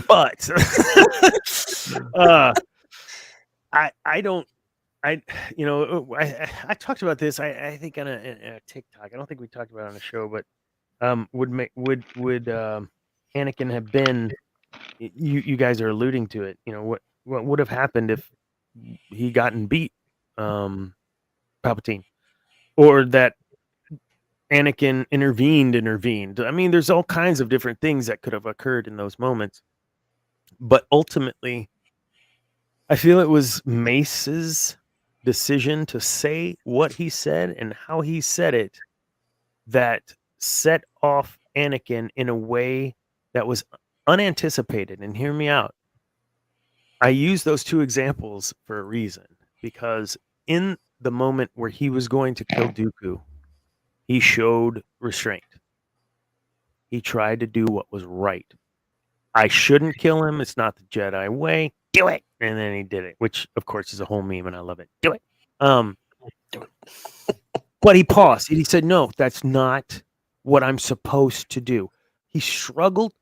but I don't. I talked about this. I think on a TikTok. I don't think we talked about it on a show, but would Anakin have been? You guys are alluding to it. What would have happened if he gotten beat, Palpatine, or that Anakin intervened. I mean, there's all kinds of different things that could have occurred in those moments, but ultimately, I feel it was Mace's decision to say what he said and how he said it that set off Anakin in a way that was unanticipated. And hear me out. I use those two examples for a reason, because in the moment where he was going to kill Dooku, he showed restraint. He tried to do what was right. I shouldn't kill him. It's not the Jedi way. Do it. And then he did it, which of course is a whole meme and I love it. Do it. But he paused and he said, no, that's not what I'm supposed to do. He struggled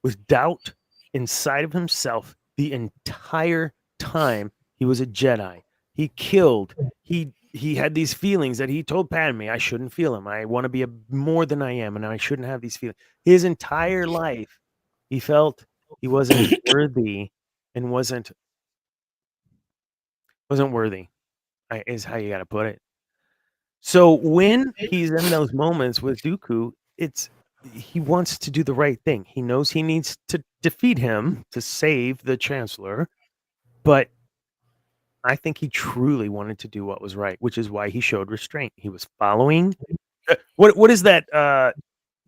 with doubt inside of himself the entire time he was a Jedi. He killed. He had these feelings that he told Padme, I shouldn't feel them. I want to be more than I am, and I shouldn't have these feelings. His entire life, he felt he wasn't worthy and wasn't worthy, is how you got to put it. So when he's in those moments with Dooku, he wants to do the right thing. He knows he needs to defeat him to save the Chancellor, but I think he truly wanted to do what was right, which is why he showed restraint. He was following. What is that?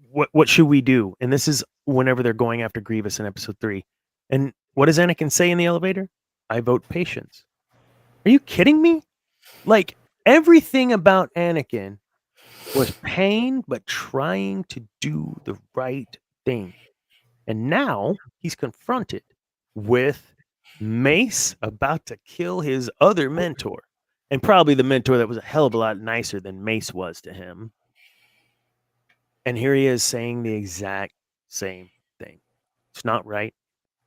What should we do? And this is whenever they're going after Grievous in Episode 3. And what does Anakin say in the elevator? I vote patience. Are you kidding me? Like, everything about Anakin was pain, but trying to do the right thing. And now he's confronted with Mace about to kill his other mentor, and probably the mentor that was a hell of a lot nicer than Mace was to him. And here he is saying the exact same thing. It's not right.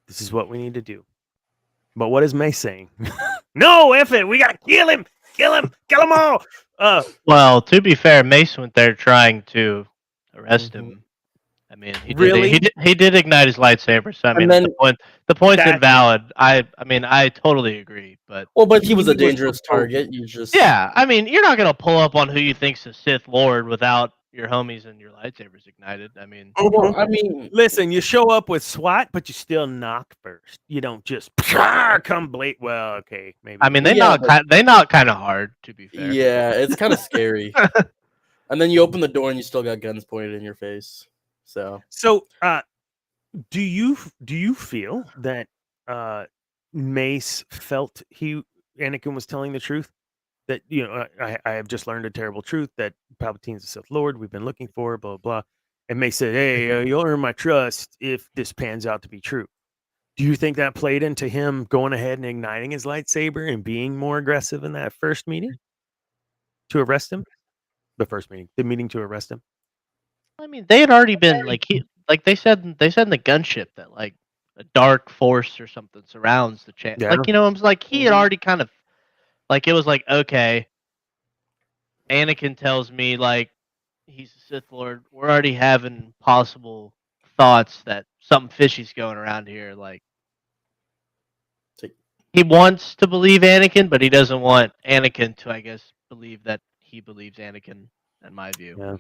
This is what we need to do. But what is Mace saying? No, F it. We got to kill him. Kill him. Kill them all. Well, to be fair, Mace went there trying to arrest him. I mean, he did ignite his lightsaber. So I mean, the point's invalid. I mean, I totally agree. But he was a dangerous target. I mean, you're not gonna pull up on who you think's a Sith Lord without your homies and your lightsabers ignited. I mean, listen, you show up with SWAT, but you still knock first. You don't just come blade. Well, okay, maybe. I mean, they knock kind of hard. To be fair, yeah, it's kind of scary. And then you open the door and you still got guns pointed in your face. So Do you feel that Mace felt Anakin was telling the truth? That I have just learned a terrible truth that Palpatine's the Sith Lord we've been looking for, blah blah. And Mace said, "Hey, you'll earn my trust if this pans out to be true." Do you think that played into him going ahead and igniting his lightsaber and being more aggressive in that first meeting to arrest him? The meeting to arrest him. I mean, they had already been they said in the gunship that like a dark force or something surrounds the chat. Yeah. Like, you know, it was like he had already kind of like it was like, okay, Anakin tells me like he's a Sith Lord. We're already having possible thoughts that something fishy's going around here. Like he wants to believe Anakin, but he doesn't want Anakin to, I guess, believe that he believes Anakin. In my view, Yeah.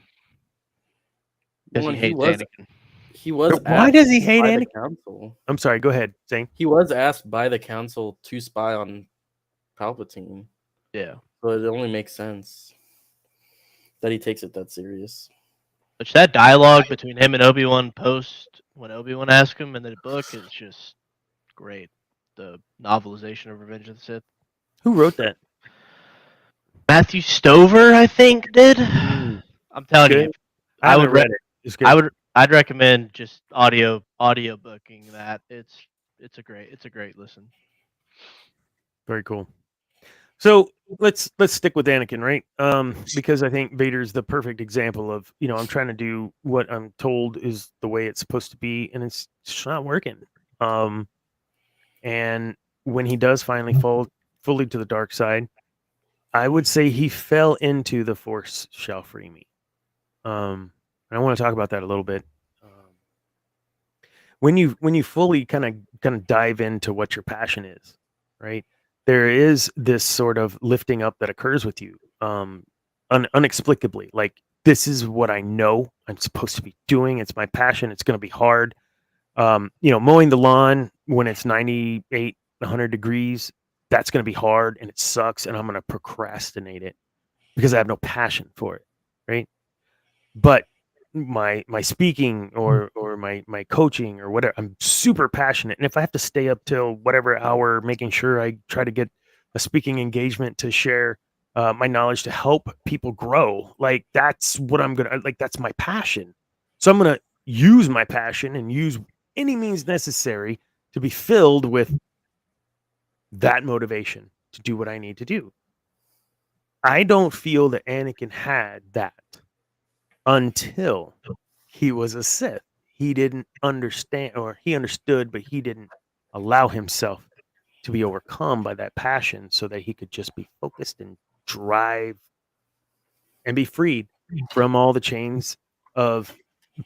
because Well, he hates Anakin. He was. But why does he hate by the Anakin? council. I'm sorry. Go ahead, Zane. He was asked by the council to spy on Palpatine, Yeah, so it only makes sense that he takes it that serious. which that dialogue between him and Obi-Wan post when Obi-Wan asked him in the book is just great. The novelization of Revenge of the Sith. Who wrote that? Matthew Stover, I think, did. I'm telling Good. you, I would read it. It's good. I'd recommend just audio booking that. It's a great listen. Very cool. So let's stick with Anakin, right? Because I think Vader's the perfect example of, I'm trying to do what I'm told is the way it's supposed to be, and it's just not working. And when he does finally fall fully to the dark side, I would say he fell into the Force shall free me. And I want to talk about that a little bit. When you fully kind of dive into what your passion is, right? There is this sort of lifting up that occurs with you, unexplicably. Like, this is what I know I'm supposed to be doing. It's my passion. It's going to be hard. Mowing the lawn when it's 98, 100 degrees, that's going to be hard and it sucks, and I'm going to procrastinate it because I have no passion for it, right? But my speaking or my coaching or whatever, I'm super passionate, and if I have to stay up till whatever hour making sure I try to get a speaking engagement to share my knowledge to help people grow, like that's what I'm gonna like. That's my passion, so I'm gonna use my passion and use any means necessary to be filled with that motivation to do what I need to do. I don't feel that Anakin had that until he was a Sith. He didn't understand, or he understood, but he didn't allow himself to be overcome by that passion so that he could just be focused and drive and be freed from all the chains of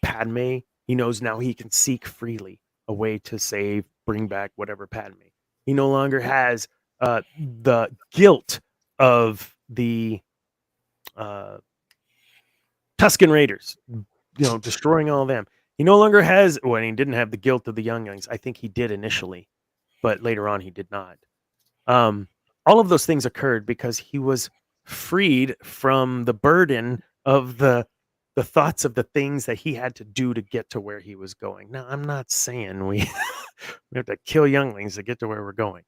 Padme. He knows now he can seek freely a way to save, bring back whatever Padme. He no longer has the guilt of the Tusken Raiders, destroying all of them. He no longer has, well, he didn't have the guilt of the younglings. I think he did initially, but later on he did not. All of those things occurred because he was freed from the burden of the thoughts of the things that he had to do to get to where he was going. Now, I'm not saying we have to kill younglings to get to where we're going,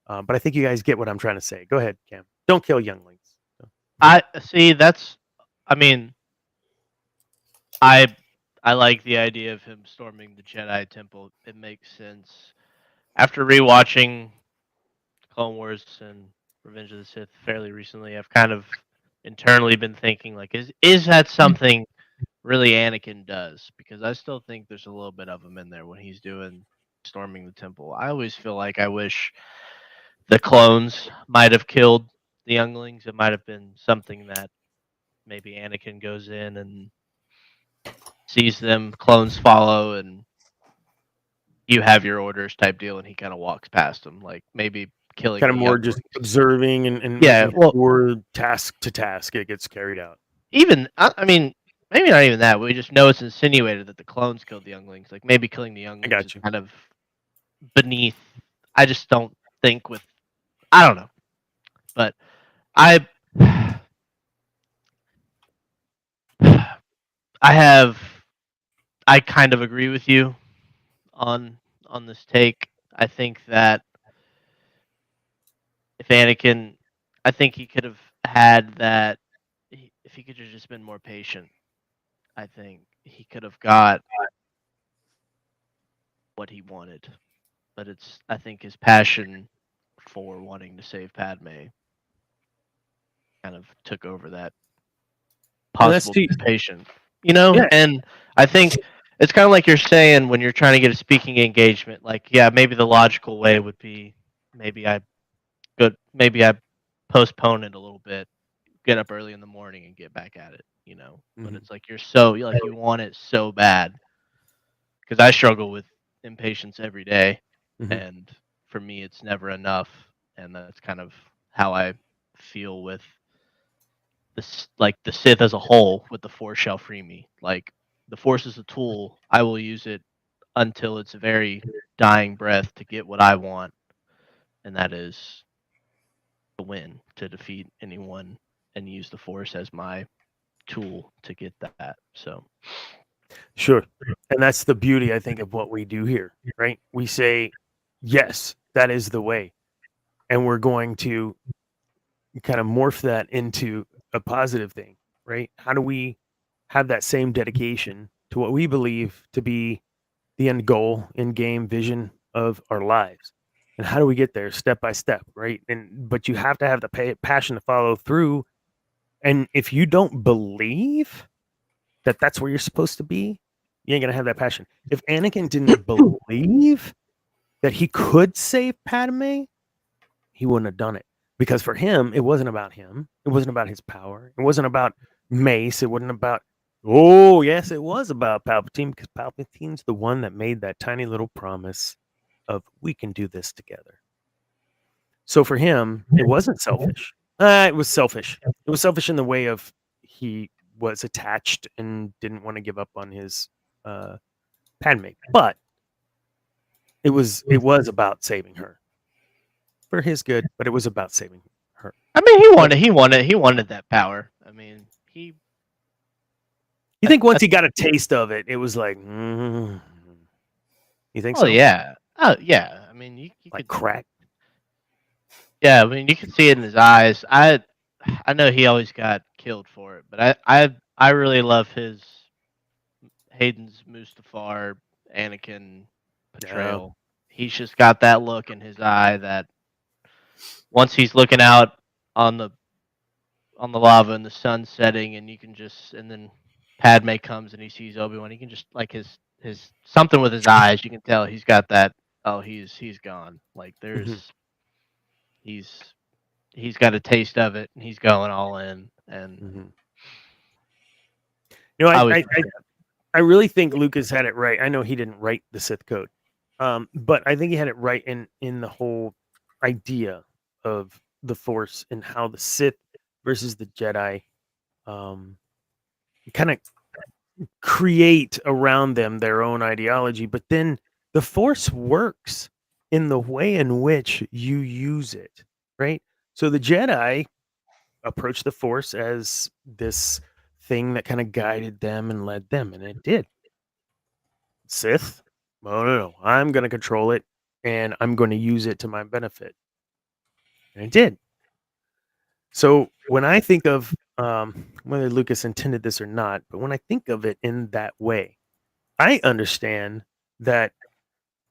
but I think you guys get what I'm trying to say. Go ahead, Cam. Don't kill younglings. I see. I mean, I like the idea of him storming the Jedi Temple. It makes sense. After rewatching Clone Wars and Revenge of the Sith fairly recently, I've kind of internally been thinking, like, is that something really Anakin does? Because I still think there's a little bit of him in there when he's doing storming the temple. I always feel like I wish the clones might have killed the younglings. It might have been something that maybe Anakin goes in and sees them, clones follow, and you have your orders type deal, and he kind of walks past them, like maybe killing. Kind of more just observing and yeah, or task to task, it gets carried out. Even I mean, maybe not even that. We just know it's insinuated that the clones killed the younglings. Like maybe killing the younglings is kind of beneath. I just don't think I don't know, but I kind of agree with you on this take. I think that if Anakin, I think he could have had that if he could have just been more patient. I think he could have got what he wanted, but I think his passion for wanting to save Padme kind of took over that possible patient, Yeah. And I think it's kind of like you're saying when you're trying to get a speaking engagement. Like, yeah, maybe the logical way would be maybe I postpone it a little bit, get up early in the morning and get back at it, But it's like you want it so bad, because I struggle with impatience every day, and for me it's never enough, and that's kind of how I feel with this, like the Sith as a whole. With the Force shall free me. Like, the Force is a tool. I will use it until its very dying breath to get what I want, and that is to win, to defeat anyone, and use the Force as my tool to get that. So Sure. And that's the beauty, I think, of what we do here, right? We say, yes, that is the way. And we're going to kind of morph that into a positive thing, right? How do we have that same dedication to what we believe to be the end goal, end game vision of our lives? And how do we get there step by step, right? But you have to have the passion to follow through. And if you don't believe that that's where you're supposed to be, you ain't gonna have that passion. If Anakin didn't believe that he could save Padme, he wouldn't have done it. Because for him, it wasn't about him. It wasn't about his power. It wasn't about Mace. It wasn't about, oh, yes, it was about Palpatine, because Palpatine's the one that made that tiny little promise of, we can do this together. So for him, it wasn't selfish. It was selfish. It was selfish in the way of he was attached and didn't want to give up on his Padme. But it was about saving her for his good, but it was about saving her. I mean, he wanted that power. I mean, you think once he got a taste of it, it was like, you think so? Yeah. Oh, yeah. I mean, you like could, crack. Yeah, I mean, you can see it in his eyes. I know he always got killed for it, but I really love his Hayden's Mustafar Anakin portrayal. Yeah. He's just got that look in his eye that once he's looking out on the lava and the sun setting, and and then Padme comes and he sees Obi-Wan, he can just, like, his something with his eyes, you can tell he's got that, oh, he's gone. Like, there's he's got a taste of it, and he's going all in. And I really think Lucas had it right. I know he didn't write the Sith Code, but I think he had it right in the whole idea of the Force and how the Sith versus the Jedi kind of create around them their own ideology, but then the Force works in the way in which you use it, right? So the Jedi approached the Force as this thing that kind of guided them and led them, and it did. Sith, oh no, I'm going to control it, and I'm going to use it to my benefit, and it did. So when I think of whether Lucas intended this or not, but when I think of it in that way, I understand that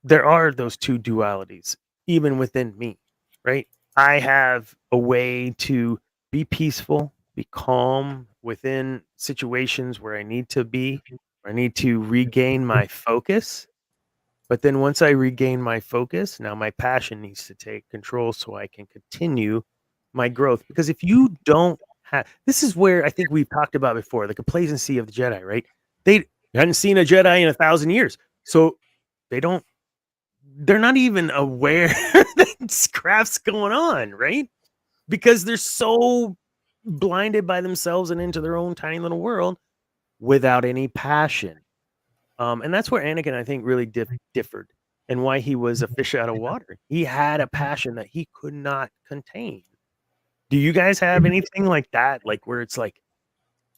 there are those two dualities even within me, right? I have a way to be peaceful, be calm within situations where I need to be, where I need to regain my focus. But then once I regain my focus, now my passion needs to take control so I can continue my growth. Because if you don't have, this is where I think we've talked about before, the complacency of the Jedi, right? They hadn't seen a Jedi in 1,000 years. So they're not even aware that crap's going on, right? Because they're so blinded by themselves and into their own tiny little world without any passion. And that's where Anakin, I think, really differed, and why he was a fish out of water. He had a passion that he could not contain. Do you guys have anything like that? Like, where it's like,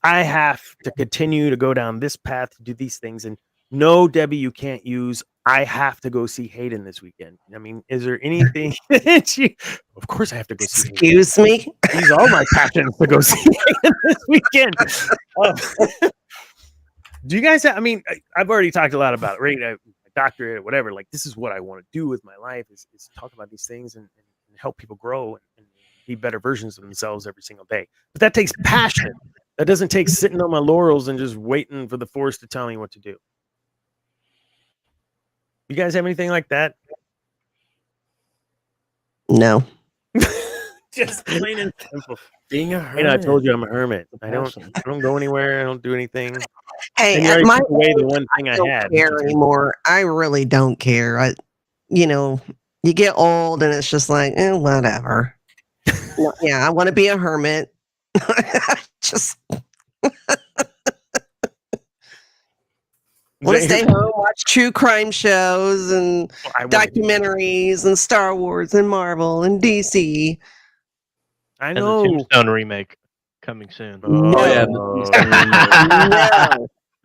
I have to continue to go down this path to do these things. And No, Debbie, you can't use. I have to go see Hayden this weekend. I mean, is there anything? Of course, I have to go see Hayden. Excuse me? These are my passions to go see Hayden this weekend. Do you guys? I mean, I've already talked a lot about it, right? My doctorate, or whatever. Like, this is what I want to do with my life: is talk about these things and help people grow and be better versions of themselves every single day. But that takes passion. That doesn't take sitting on my laurels and just waiting for the Force to tell me what to do. You guys have anything like that? No. Just plain and simple. Being a hermit. And I told you I'm a hermit. I don't go anywhere. I don't do anything. Hey, and you at already my took away the age, one thing I I don't had. care anymore. I really don't care. You get old and it's just like, whatever. Yeah, I want to be a hermit. Just want to stay home, watch true crime shows and documentaries and Star Wars and Marvel and DC. I And the know. Tombstone remake coming soon. Oh yeah, No.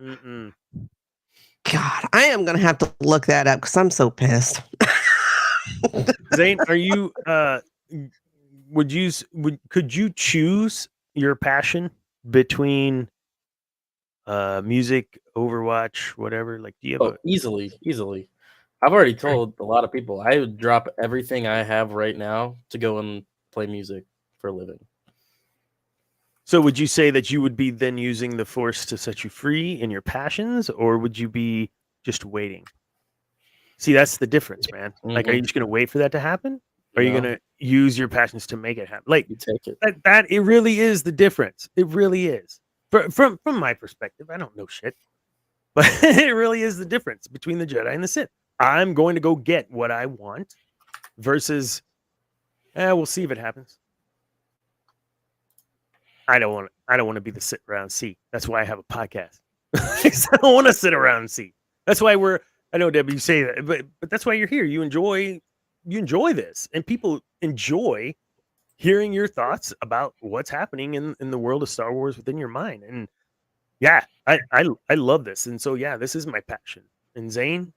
Mm-mm. God, I am gonna have to look that up because I'm so pissed. Zane, are you? Could you choose your passion between music, Overwatch, whatever? Like, do you have easily. I've already told a lot of people I would drop everything I have right now to go and play music for a living. So would you say that you would be then using the Force to set you free in your passions, or would you be just waiting? See, that's the difference, man. Like, are you just going to wait for that to happen? Or are you going to use your passions to make it happen? Like, you take it. That it really is the difference. It really is. From my perspective, I don't know shit. But it really is the difference between the Jedi and the Sith. I'm going to go get what I want versus, we'll see if it happens. I don't want to be the sit around seat. That's why I have a podcast. I don't want to sit around and see. That's why I know, Debbie, you say that, but that's why you're here. You enjoy this, and people enjoy hearing your thoughts about what's happening in the world of Star Wars within your mind. And yeah, I love this. And so yeah, this is my passion. And Zane,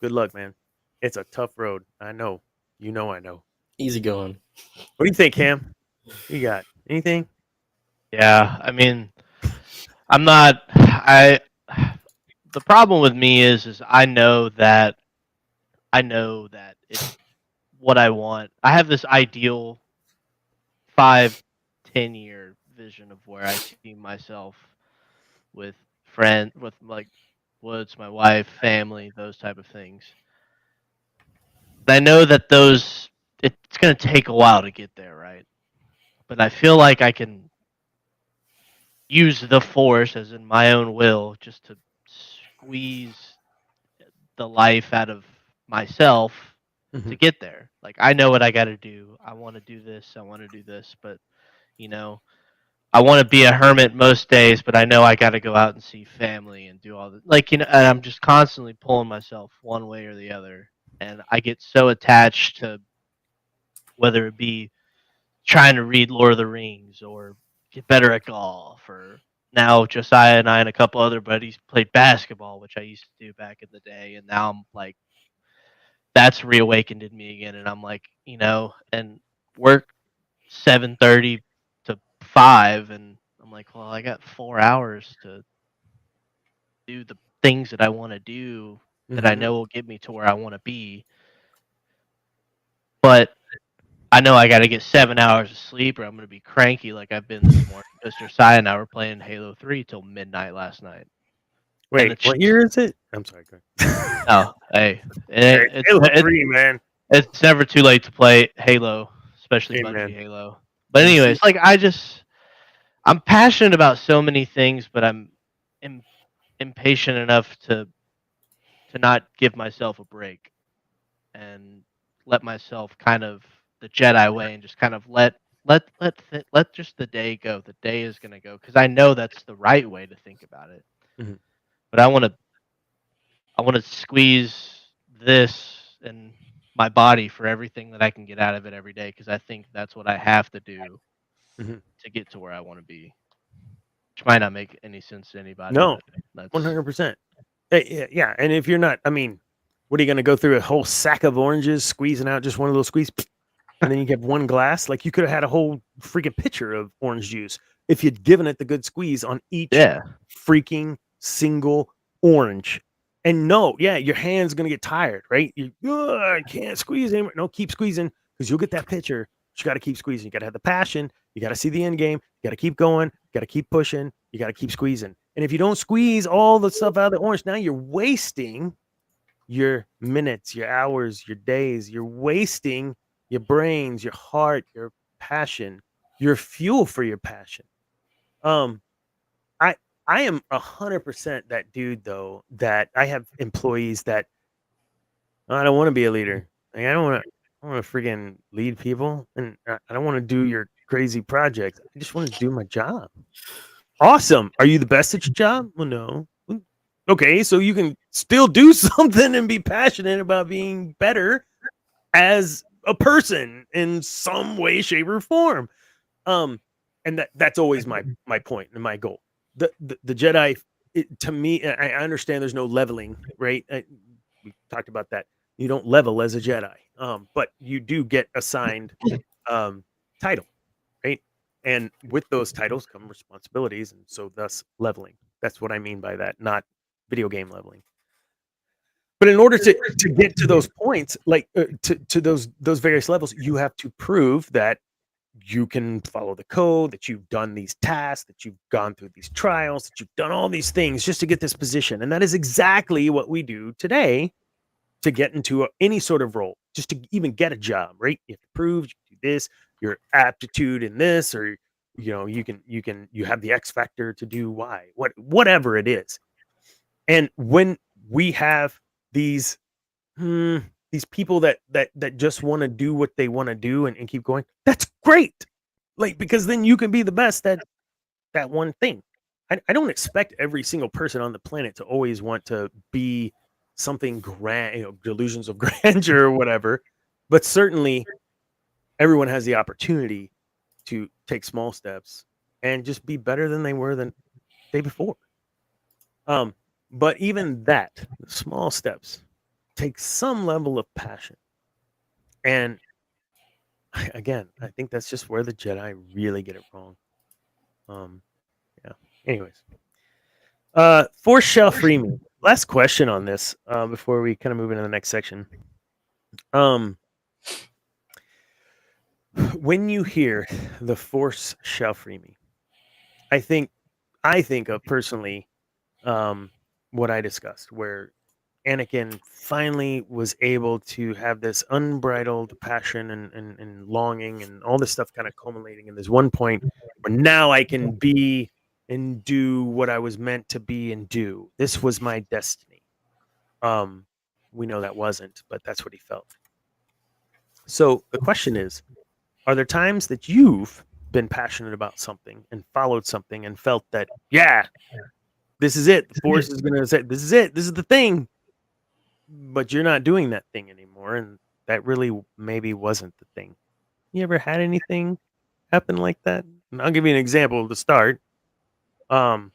good luck, man. It's a tough road. I know. I know. Easy going. What do you think, Cam? You got anything? Yeah, I mean, the problem with me is I know that it's what I want. I have this ideal 5-10 year vision of where I see myself with like Woods, my wife, family, those type of things. But I know that it's going to take a while to get there, right? But I feel like I can use the Force, as in my own will, just to squeeze the life out of myself to get there. Like, I know what I got to do. I want to do this. I want to do this. But, I want to be a hermit most days, but I know I got to go out and see family and do all the, and I'm just constantly pulling myself one way or the other. And I get so attached to whether it be trying to read Lord of the Rings or get better at golf, or now Josiah and I and a couple other buddies played basketball, which I used to do back in the day. And now I'm like, that's reawakened in me again. And I'm like, and work 7:30 to 5. And I'm like, well, I got 4 hours to do the things that I want to do that I know will get me to where I want to be. But I know I got to get 7 hours of sleep or I'm going to be cranky like I've been this morning. Mr. Sai and I were playing Halo 3 till midnight last night. Wait, what year is it? I'm sorry. Go ahead. Oh, hey. Halo 3, man. It's never too late to play Halo, especially Bungie Halo. But anyways, like I'm passionate about so many things, but I'm impatient enough to not give myself a break and let myself kind of the Jedi way and just kind of let just the day go. The day is going to go because I know that's the right way to think about it. But I want to squeeze this in my body for everything that I can get out of it every day because I think that's what I have to do to get to where I want to be. which might not make any sense to anybody. No, but 100%. Yeah, and if you're not, I mean, what are you going to go through a whole sack of oranges, squeezing out just one little squeeze, and then you get one glass? Like you could have had a whole freaking pitcher of orange juice if you'd given it the good squeeze on each freaking single orange. And no, yeah, your hand's going to get tired, right? I can't squeeze anymore. No, keep squeezing because you'll get that pitcher. You got to keep squeezing. You got to have the passion. You got to see the end game. You got to keep going. You got to keep pushing. You got to keep squeezing. And if you don't squeeze all the stuff out of the orange, now you're wasting your minutes, your hours, your days. You're wasting your brains, your heart, your passion, your fuel for your passion. I am 100% that dude though, that I have employees that I don't want to be a leader. Like, I don't want to freaking lead people, and I don't want to do your crazy projects. I just want to do my job. Awesome. Are you the best at your job? Well, no. Okay, so you can still do something and be passionate about being better as a person in some way, shape, or form. And that's always my point and my goal. The Jedi, to me, I understand there's no leveling, right? We talked about that. You don't level as a Jedi, but you do get assigned title, right? And with those titles come responsibilities, and so thus leveling. That's what I mean by that, not video game leveling. But in order to get to those points, like to those various levels, you have to prove that you can follow the code, that you've done these tasks, that you've gone through these trials, that you've done all these things just to get this position. And that is exactly what we do today to get into any sort of role, just to even get a job, right? You have to prove you can do this, your aptitude in this, or you have the X factor to do Y, whatever it is. And when we have these people that just want to do what they want to do and keep going, that's great. Like, because then you can be the best at that one thing. I don't expect every single person on the planet to always want to be something grand, delusions of grandeur or whatever, but certainly everyone has the opportunity to take small steps and just be better than they were the day before. But even that, small steps, take some level of passion. And again, I think that's just where the Jedi really get it wrong. Yeah. Anyways, Force shall free me. Last question on this before we kind of move into the next section. When you hear the Force shall free me, I think of personally what I discussed, where Anakin finally was able to have this unbridled passion and longing and all this stuff kind of culminating in this one point where now I can be and do what I was meant to be and do. This was my destiny. We know that wasn't, but that's what he felt. So the question is, are there times that you've been passionate about something and followed something and felt that, yeah, this is it. The Force is going to say, this is it. This is the thing. But you're not doing that thing anymore, and that really maybe wasn't the thing. You ever had anything happen like that? And I'll give you an example to start. I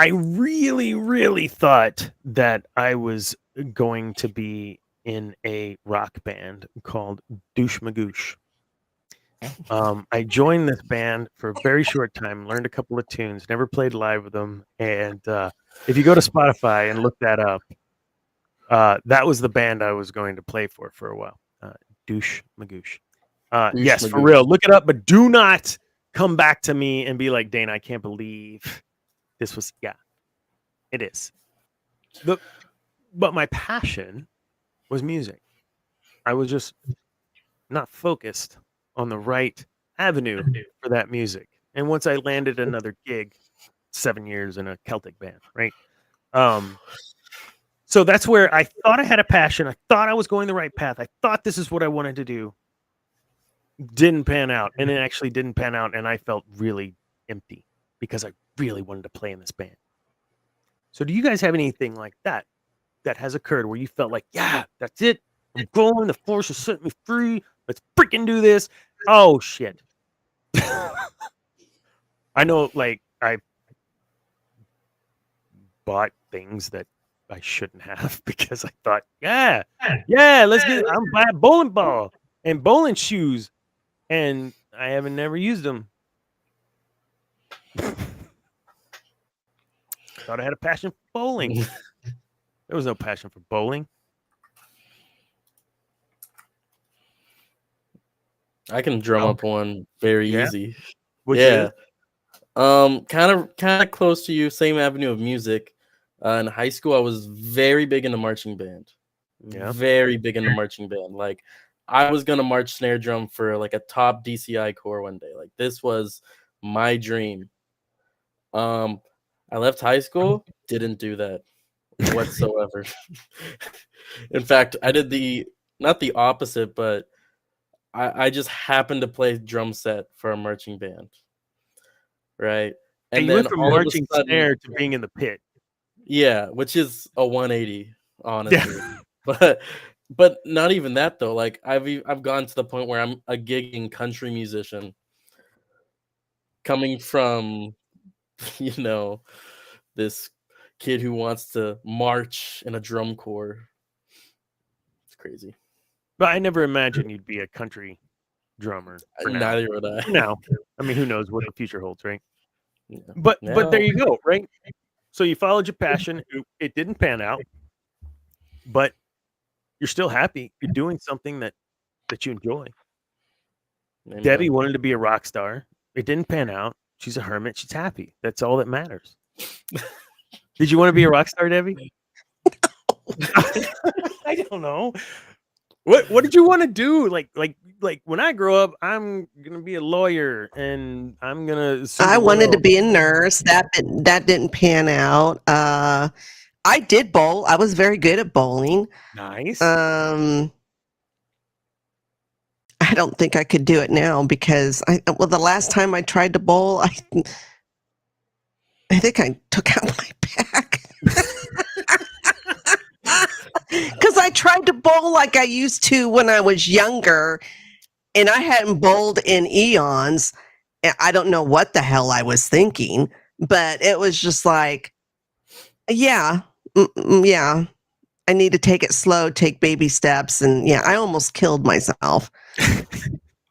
really, really thought that I was going to be in a rock band called Douche Magoosh. I joined this band for a very short time, learned a couple of tunes, never played live with them. And if you go to Spotify and look that up, that was the band I was going to play for a while. Douche Magoosh. Yes, for real. Look it up, but do not come back to me and be like, Dana, I can't believe this was, yeah, it is. But my passion was music. I was just not focused on the right avenue for that music. And once I landed another gig, 7 years in a Celtic band, right? So that's where I thought I had a passion. I thought I was going the right path. I thought this is what I wanted to do. Didn't pan out. And it actually didn't pan out. And I felt really empty because I really wanted to play in this band. So do you guys have anything like that has occurred where you felt like, yeah, that's it. I'm going. The Force has set me free. Let's freaking do this. Oh, shit. I know, like, I bought things that I shouldn't have because I thought, yeah, let's I'm buy a bowling ball and bowling shoes, and I haven't never used them. Thought I had a passion for bowling. There was no passion for bowling. I can drum up one very easy. Which yeah. is? Kind of close to you, same avenue of music. In high school, I was very big into marching band. Yeah. Very big into marching band. Like, I was gonna march snare drum for like a top DCI corps one day. Like, this was my dream. I left high school, didn't do that whatsoever. In fact, I did not the opposite, but I just happened to play drum set for a marching band. Right. And you went from marching snare to being in the pit. Yeah, which is a 180, honestly. But not even that though. Like, I've gone to the point where I'm a gigging country musician coming from, this kid who wants to march in a drum corps. It's crazy. But I never imagined you'd be a country drummer. Neither would I. No. I mean, who knows what the future holds, right? Yeah. But there you go, right? So you followed your passion. It didn't pan out, but you're still happy. You're doing something that you enjoy. Amen. Debbie wanted to be a rock star. It didn't pan out. She's a hermit. She's happy. That's all that matters. Did you want to be a rock star, Debbie? I don't know. What did you want to do? Like when I grow up, I'm gonna be a lawyer and I'm gonna. I wanted to be a nurse. That didn't pan out. I did bowl. I was very good at bowling. Nice. I don't think I could do it now because the last time I tried to bowl, I think I took out my back. Because I tried to bowl like I used to when I was younger, and I hadn't bowled in eons. And I don't know what the hell I was thinking, but it was just like, yeah, I need to take it slow, take baby steps, and I almost killed myself.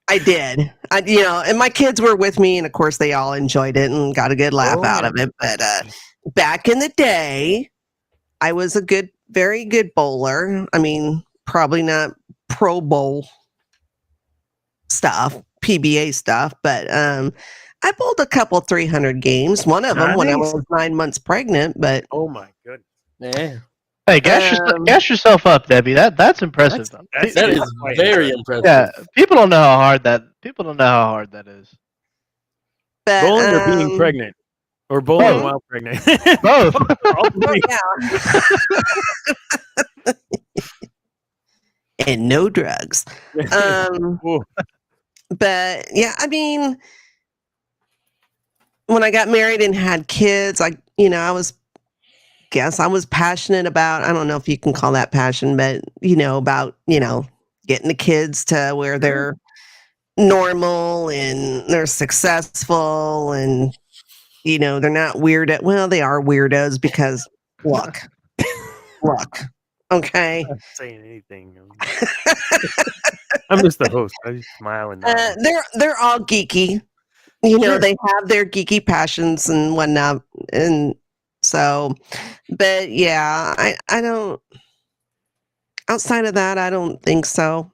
I did. And my kids were with me, and of course they all enjoyed it and got a good laugh out of it. But back in the day, I was a very good bowler. I mean, probably not Pro Bowl stuff, PBA stuff, but I bowled a couple 300 games. One of them when I was 9 months pregnant. But oh my goodness, yeah. Hey, gas yourself up, Debbie. That's impressive. That is very impressive. Yeah, people don't know how hard that is. But, bowling or being pregnant, or bowling while pregnant. Both. And no drugs. But yeah, I mean, when I got married and had kids, I was passionate about, I don't know if you can call that passion, but about, getting the kids to where they're normal and they're successful and, they're not weird well, they are weirdos because look, okay. I'm not saying anything. I'm just the host. I just smile and they're all geeky. Sure. They have their geeky passions and whatnot. And so, but yeah, I don't, outside of that, I don't think so.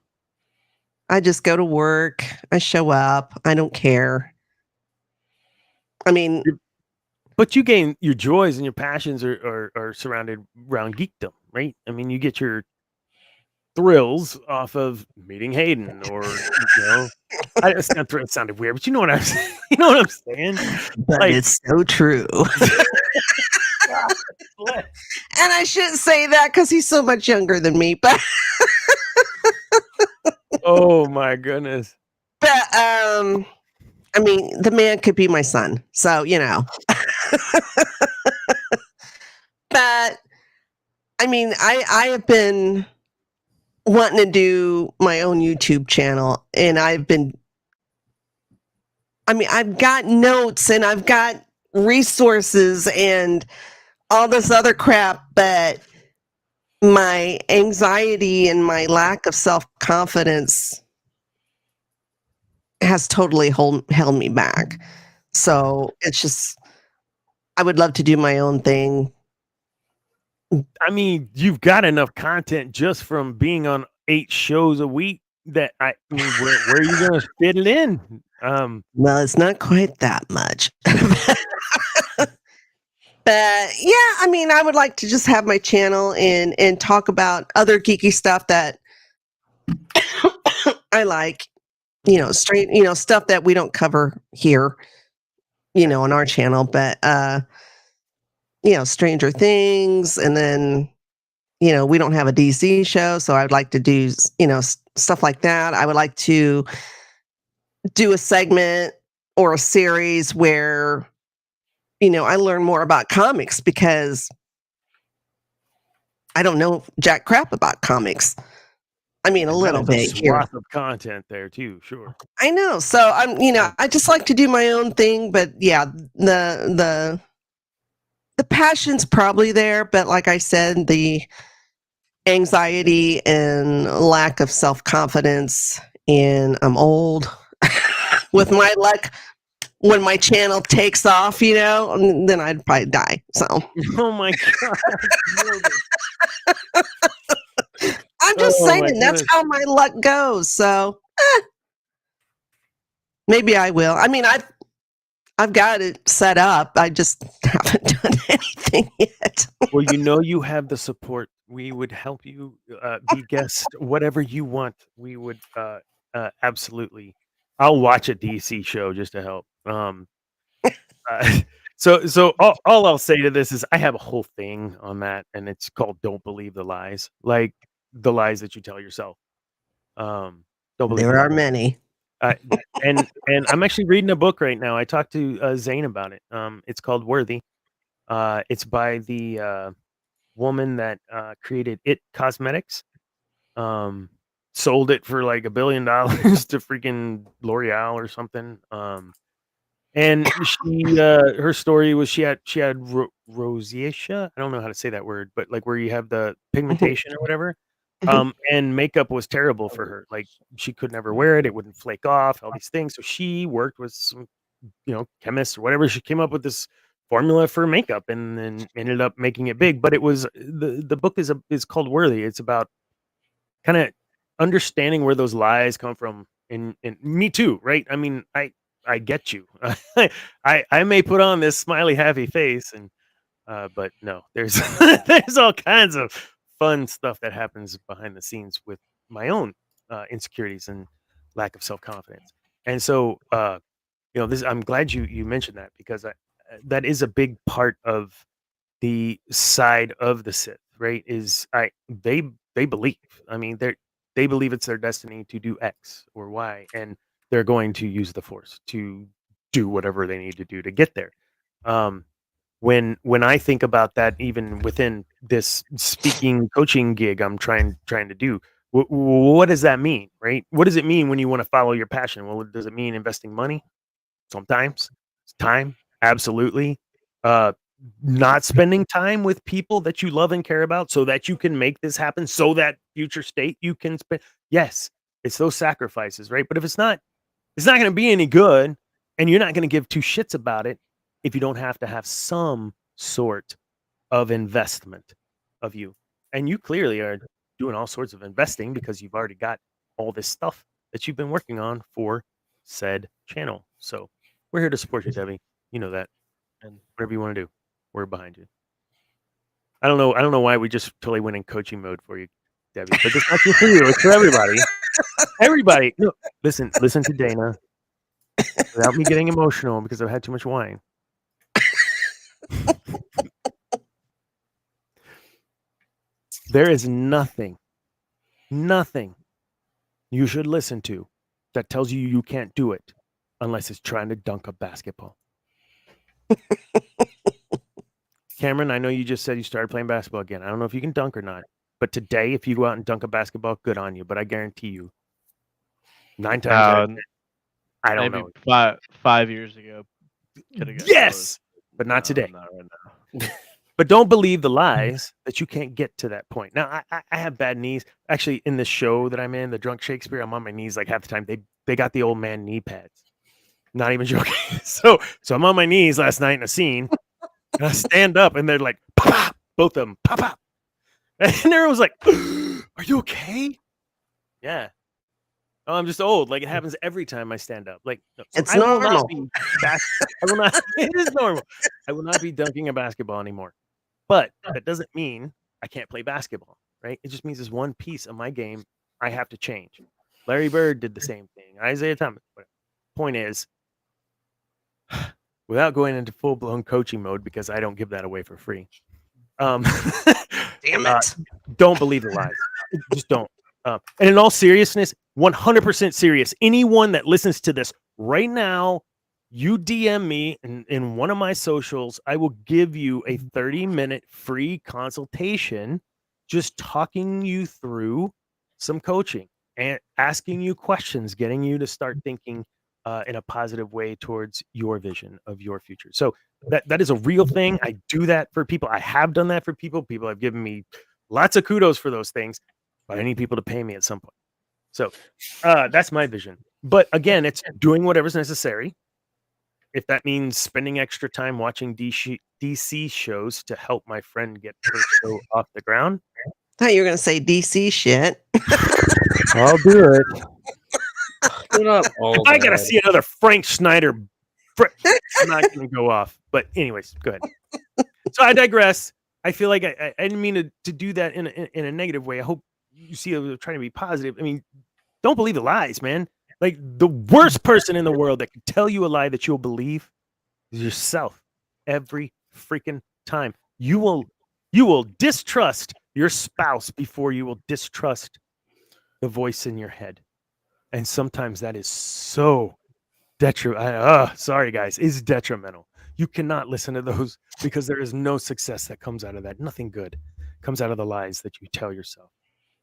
I just go to work. I show up. I don't care. I mean, but you gain your joys and your passions are surrounded around geekdom, right? I mean, you get your thrills off of meeting Hayden, or it sounded weird, but you know what I'm saying. You know what I'm saying? But it's so true. And I shouldn't say that because he's so much younger than me. But oh my goodness! But I mean, the man could be my son, so But I mean, I have been wanting to do my own YouTube channel, and I've been I mean, I've got notes and I've got resources and all this other crap, but my anxiety and my lack of self-confidence has totally held me back. So it's just, I would love to do my own thing. I mean, you've got enough content just from being on 8 shows a week that I mean, where are you going to fit it in? Well, it's not quite that much. But yeah, I mean, I would like to just have my channel and talk about other geeky stuff that I like, straight, stuff that we don't cover here, on our channel, but Stranger Things, and then we don't have a DC show, so I would like to do stuff like that. I would like to do a segment or a series where I learn more about comics, because I don't know jack crap about comics. I mean, a little bit here. Lots of content there too, sure. I know. So I'm, I just like to do my own thing, but yeah, the passion's probably there, but like I said, the anxiety and lack of self-confidence, and I'm old. With my luck, when my channel takes off, then I'd probably die. So oh my god. I'm just saying that's how my luck goes. So maybe I will. I mean, I've got it set up. I just haven't done anything yet. Well, you have the support. We would help you be guest, whatever you want. We would absolutely. I'll watch a DC show just to help. So all I'll say to this is I have a whole thing on that, and it's called "Don't Believe the Lies," like the lies that you tell yourself. Don't believe there are many. And I'm actually reading a book right now. I talked to Zane about it. It's called Worthy. It's by the woman that created It Cosmetics. Sold it for like $1 billion to freaking L'Oreal or something. And she her story was she had rosacea. I don't know how to say that word, but like where you have the pigmentation or whatever. And makeup was terrible for her. Like she could never wear it. It wouldn't flake off, all these things. So she worked with some, chemists or whatever. She came up with this formula for makeup and then ended up making it big. But it was the book is called Worthy. It's about kind of understanding where those lies come from. And me too, right? I mean, I get you. I may put on this smiley happy face and but no, there's there's all kinds of fun stuff that happens behind the scenes with my own insecurities and lack of self-confidence. And so I'm glad you mentioned that, because that is a big part of the side of the Sith, right? They believe. I mean, they believe it's their destiny to do X or Y, and they're going to use the Force to do whatever they need to do to get there. When I think about that, even within this speaking coaching gig I'm trying to do, what does that mean, right? What does it mean when you want to follow your passion? Well, does it mean investing money? Sometimes. Time, absolutely. Not spending time with people that you love and care about so that you can make this happen, so that future state you can spend. Yes, it's those sacrifices, right? But if it's not going to be any good, and you're not going to give two shits about it if you don't have to have some sort of investment of you. And you clearly are doing all sorts of investing, because you've already got all this stuff that you've been working on for said channel. So we're here to support you, Debbie. You know that. And whatever you want to do, we're behind you. I don't know why we just totally went in coaching mode for you, Debbie, but it's not just for you, it's for everybody. Everybody. No, listen to Dana without me getting emotional because I've had too much wine. There is nothing you should listen to that tells you can't do it unless it's trying to dunk a basketball. Cameron, I know you just said you started playing basketball again. I don't know if you can dunk or not, but today, if you go out and dunk a basketball, good on you. But I guarantee you, 9 times out of 10, I don't Maybe know. 5 years ago could have got Yes, close. but not today. Not right now. But don't believe the lies that you can't get to that point. Now, I have bad knees. Actually, in the show that I'm in, the Drunk Shakespeare, I'm on my knees like half the time. They got the old man knee pads. Not even joking. So I'm on my knees last night in a scene, and I stand up, and they're like, pop, pop, both of them, pop, pop. And everyone was like, "Are you okay?" Yeah. Oh, I'm just old. Like it happens every time I stand up. Like so It's I will not normal. be I will not. It is normal. I will not be dunking a basketball anymore. But that doesn't mean I can't play basketball, right? It just means there's one piece of my game I have to change. Larry Bird did the same thing. Isaiah Thomas. Point is, without going into full blown coaching mode because I don't give that away for free. Damn it. Don't believe the lies. Just don't. And in all seriousness, 100% serious. Anyone that listens to this right now, you DM me in one of my socials. I will give you a 30-minute free consultation, just talking you through some coaching and asking you questions, getting you to start thinking in a positive way towards your vision of your future. So that is a real thing. I do that for people. I have done that for people. People have given me lots of kudos for those things, but I need people to pay me at some point. So that's my vision. But again, it's doing whatever's necessary. If that means spending extra time watching DC shows to help my friend get her show off the ground, I thought you were going to say DC shit. I'll do it. We're not all I gotta bad. see another Frank Schneider. I'm not gonna go off. But anyways, go ahead. So I digress. I feel like I didn't mean to do that in a negative way. I hope you see I was trying to be positive. I mean, don't believe the lies, man. Like the worst person in the world that can tell you a lie that you'll believe is yourself every freaking time. You will distrust your spouse before you will distrust the voice in your head. And sometimes that is so detrimental. Sorry, guys, is detrimental. You cannot listen to those because there is no success that comes out of that. Nothing good comes out of the lies that you tell yourself.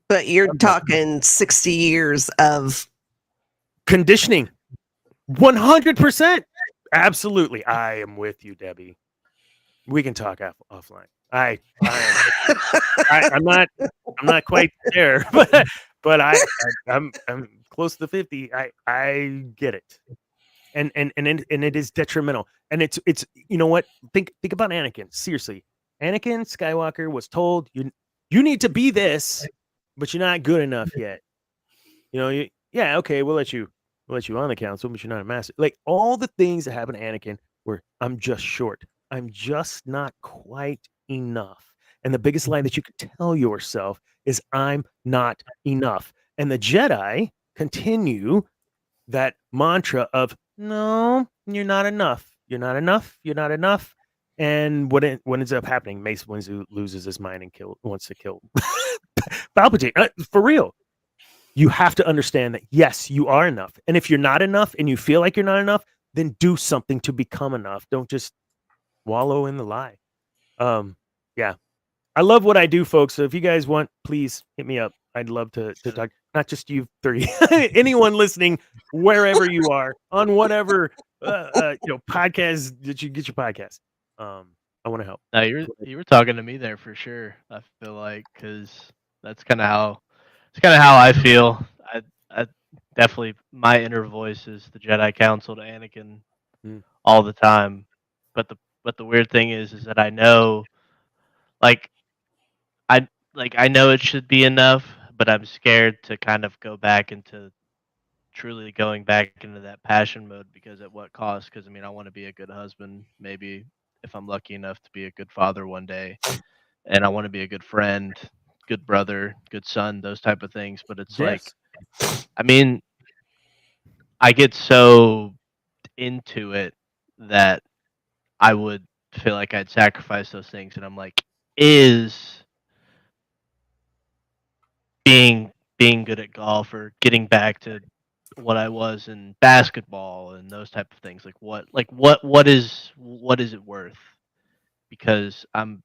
But you're talking 60 years of Conditioning. 100%. Absolutely. I am with you, Debbie. We can talk offline. I'm not quite there, but I'm close to 50. I get it. And it is detrimental. And it's you know what? Think about Anakin. Seriously. Anakin Skywalker was told you need to be this, but you're not good enough yet. You know, yeah, okay, we'll let you on the council, but you're not a master. Like all the things that happened to Anakin were I'm just short. I'm just not quite enough. And the biggest lie that you could tell yourself is I'm not enough. And the Jedi continue that mantra of no, you're not enough. You're not enough. You're not enough. And what ends up happening? Mace Windu loses his mind and wants to kill Palpatine. For real. You have to understand that yes, you are enough. And if you're not enough and you feel like you're not enough, then do something to become enough. Don't just wallow in the lie. Yeah. I love what I do, folks. So if you guys want, please hit me up. I'd love to talk. Not just you three, anyone listening, wherever you are, on whatever podcast that you get your podcast. I want to help. No, you were talking to me there for sure. I feel like because that's kind of how I feel. I definitely my inner voice is the Jedi Council to Anakin all the time. But the weird thing is that I know, like I know it should be enough, but I'm scared to kind of go back into truly going back into that passion mode because at what cost? Because I mean, I want to be a good husband, maybe if I'm lucky enough to be a good father one day, and I want to be a good friend, good brother, good son, those type of things. But it's like, I mean, I get so into it that I would feel like I'd sacrifice those things, and I'm like, is being good at golf or getting back to what I was in basketball and those type of things. What is it worth? Because I'm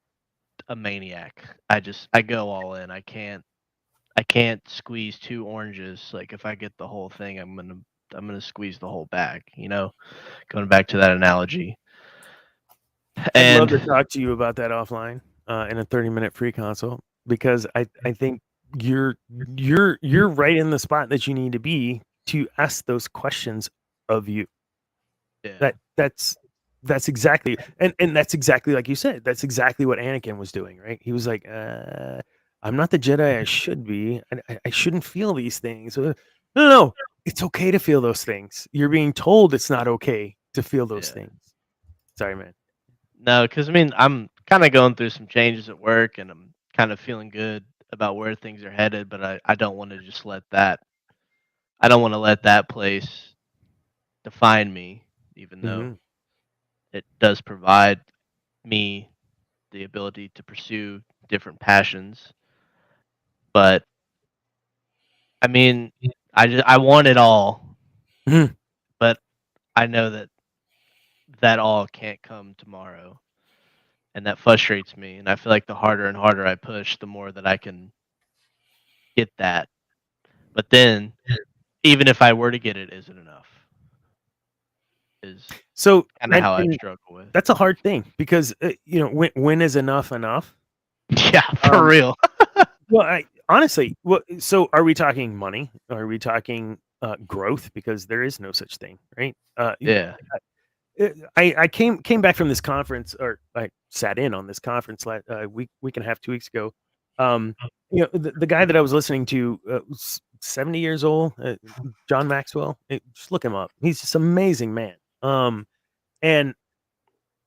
a maniac. I go all in. I can't squeeze two oranges. Like if I get the whole thing, I'm gonna gonna squeeze the whole bag. Going back to that analogy. I'd love to And talk to you about that offline in a 30-minute free consult, because I think you're right in the spot that you need to be to ask those questions of you. yeah, That's exactly, and that's exactly like you said. That's exactly what Anakin was doing, right? He was like, "I'm not the Jedi I should be. I shouldn't feel these things." No, it's okay to feel those things. You're being told it's not okay to feel those yeah. things. Sorry, man. No, because I mean, I'm kind of going through some changes at work, and I'm kind of feeling good about where things are headed. But I don't want to just let that. I don't want to let that place define me, even though Mhm. it does provide me the ability to pursue different passions. But I mean, I want it all, Mhm. but I know that all can't come tomorrow, and that frustrates me. And I feel like the harder and harder I push, the more that I can get that. But then, even if I were to get it, is it enough? Is So, kind of how I struggle with. that's a hard thing, because when is enough enough? Yeah, for real. Well, honestly, so are we talking money? Are we talking growth? Because there is no such thing, right? Yeah. I came back from this conference, or I sat in on this conference week and a half, 2 weeks ago. The guy that I was listening to was 70 years old, John Maxwell. Just look him up. He's just an amazing man. And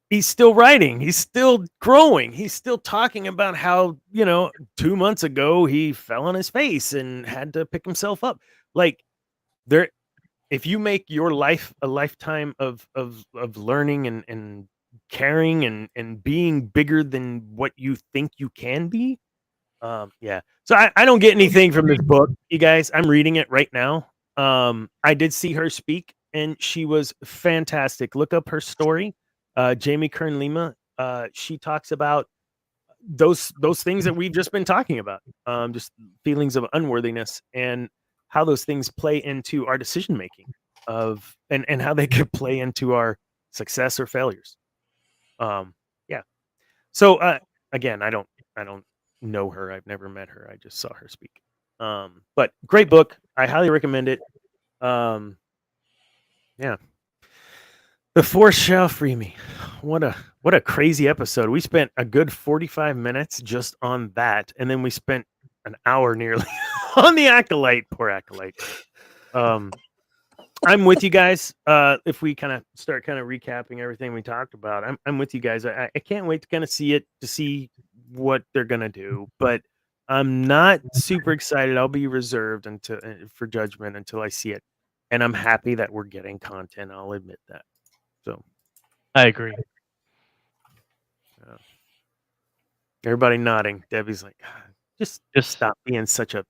he's still writing. He's still growing. He's still talking about how 2 months ago he fell on his face and had to pick himself up. Like, there, if you make your life a lifetime of learning and caring and being bigger than what you think you can be, yeah. So I don't get anything from this book, you guys. I'm reading it right now. I did see her speak, and she was fantastic. Look up her story, Jamie Kern Lima. She talks about those things that we've just been talking about, just feelings of unworthiness, and how those things play into our decision making and how they could play into our success or failures. Yeah. So again, I don't know her. I've never met her. I just saw her speak. But great book. I highly recommend it. Yeah. The Force shall free me. What a crazy episode. We spent a good 45 minutes just on that, and then we spent an hour nearly on the Acolyte. Poor Acolyte. I'm with you guys. If we kind of start recapping everything we talked about, I'm with you guys. I can't wait to kind of see what they're gonna do, but I'm not super excited. I'll be reserved until for judgment until I see it, and I'm happy that we're getting content. I'll admit that. So I agree. everybody nodding. Debbie's like, just stop being such a.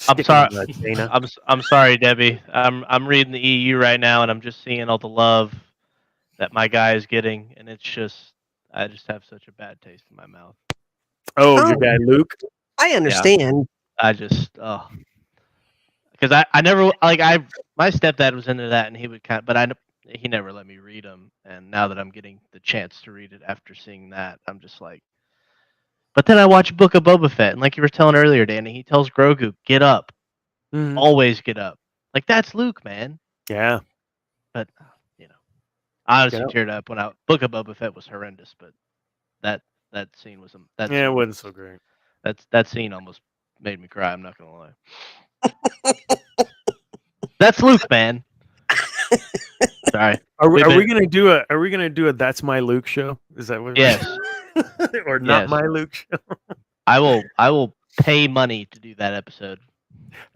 I'm sorry. Dana. I'm sorry, Debbie. I'm reading the EU right now, and I'm just seeing all the love that my guy is getting, and it's just I just have such a bad taste in my mouth. Oh, your guy Luke. I understand. Yeah, I just because I never my stepdad was into that, and he would he never let me read them, and now that I'm getting the chance to read it after seeing that, I'm just like. But then I watch Book of Boba Fett, and like you were telling earlier, Danny, he tells Grogu, "Get up, always get up." Like that's Luke, man. Yeah. But I honestly teared up when Book of Boba Fett was horrendous, but that scene was it wasn't so great. That scene almost made me cry. I'm not gonna lie. That's Luke, man. Sorry. Are we gonna do a That's My Luke show? Is that what? Yes. Or not my Luke show? I will pay money to do that episode.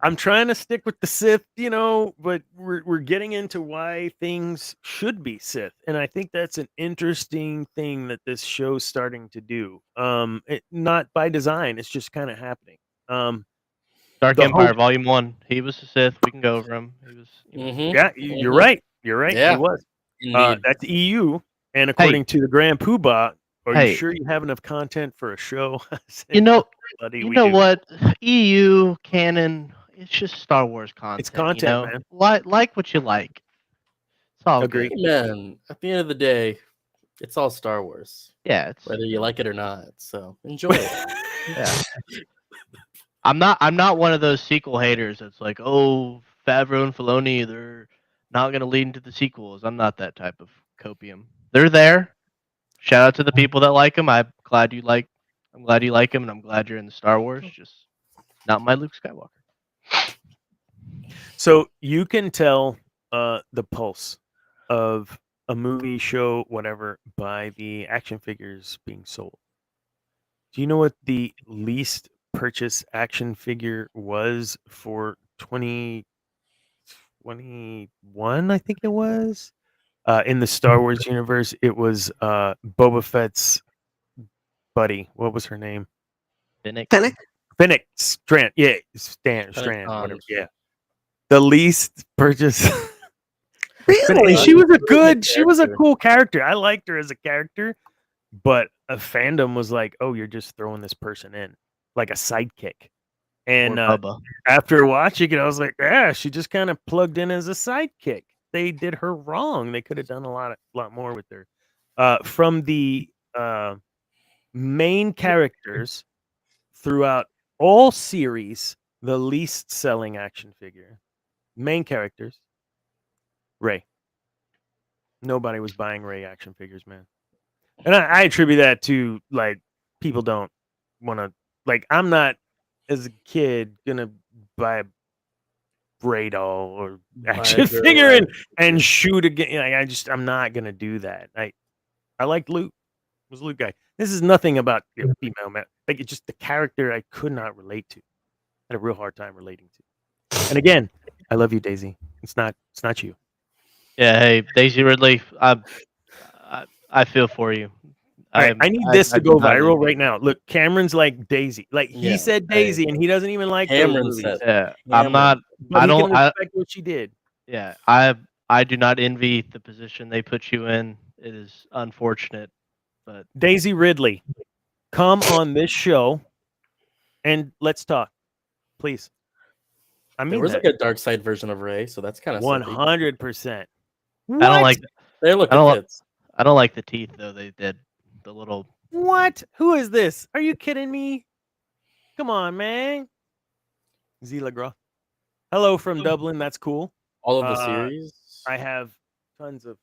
I'm trying to stick with the Sith, but we're getting into why things should be Sith, and I think that's an interesting thing that this show's starting to do. Not by design; it's just kind of happening. Dark Empire Volume 1. He was a Sith. We can go over him. He was. Yeah, you're right. You're right. Yeah. He was. That's EU, and according to the Grand Poobah, are you sure you have enough content for a show? You know what? EU canon. it's just Star Wars content. It's content, you know? man. Like what you like. It's all Agree. good. Man, at the end of the day, it's all Star Wars, Yeah, it's whether you like it or not. So enjoy it. yeah. I'm not one of those sequel haters that's like, oh, Favreau and Filoni, they're not gonna lead into the sequels. I'm not that type of copium. They're there. Shout out to the people that like them. I'm glad you like them, and I'm glad you're in the Star Wars. Just not my Luke Skywalker. So you can tell the pulse of a movie, show, whatever, by the action figures being sold. Do you know what the least purchase action figure was for 2021? I think it was. In the Star Wars universe, it was Boba Fett's buddy. What was her name? Fennec? Fennec Strand. Yeah, Strand, Hans. whatever. Yeah. The least purchase. Really? She was she was a cool character. I liked her as a character, but a fandom was like, "Oh, you're just throwing this person in like a sidekick." And after watching it, I was like, "Yeah, she just kind of plugged in as a sidekick. They did her wrong. They could have done a lot more with her." From the main characters throughout all series, the least selling action figure, main characters, Rey. Nobody was buying Rey action figures, man. And I attribute that to like people don't want to like. I'm not as a kid gonna buy a Rey doll or action figure and shoot again. Like, I'm not gonna do that. I liked Luke. I was a Luke guy. This is nothing about female man. Like it's just the character I could not relate to. I had a real hard time relating to. And again, I love you, Daisy. It's not you. Yeah, hey, Daisy Ridley, I feel for you. All right, I need this to go viral right now. Look, Cameron's like Daisy. Like he said Daisy, and he doesn't even like Cameron those said. Yeah, Cameron. I'm not. But I he don't. can respect what she did. Yeah, I do not envy the position they put you in. It is unfortunate, but Daisy Ridley, come on this show, and let's talk, please. I mean, There was like a dark side version of Rey, so that's kind of 100%. I don't like. They look I don't, good. I don't like the teeth though. They did the little. What? Who is this? Are you kidding me? Come on, man. Zila Hello from Dublin. That's cool. All of the series. I have tons of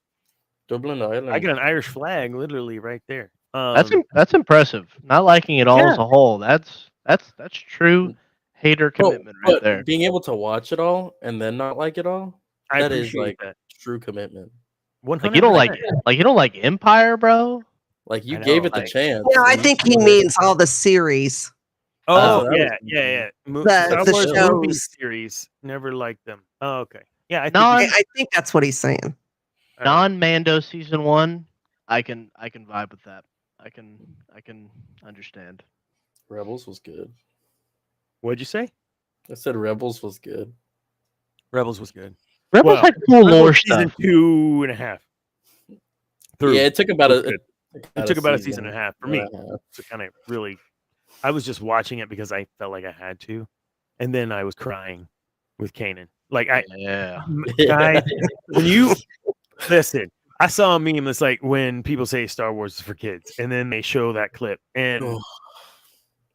Dublin Island. I got an Irish flag literally right there. That's impressive. Not liking it all as a whole. That's true hater commitment right there. Being able to watch it all and then not like it all. That is like true commitment. 100%. Like you don't like Empire, bro. Like you gave it the chance. No, I think he means all the series. Oh yeah. The movie shows. series. Never liked them. Oh, okay. Yeah, I think that's what he's saying. Non-Mando season 1, I can vibe with that. I can understand. Rebels was good. What'd you say? I said Rebels was good. Rebels was good. Rebels had cool lore season stuff. 2.5. Yeah, it took about it took about a season and a half for me to kind of really. I was just watching it because I felt like I had to, and then I was crying with Kanan. Like guy, when you listen, I saw a meme that's like when people say Star Wars is for kids, and then they show that clip. And all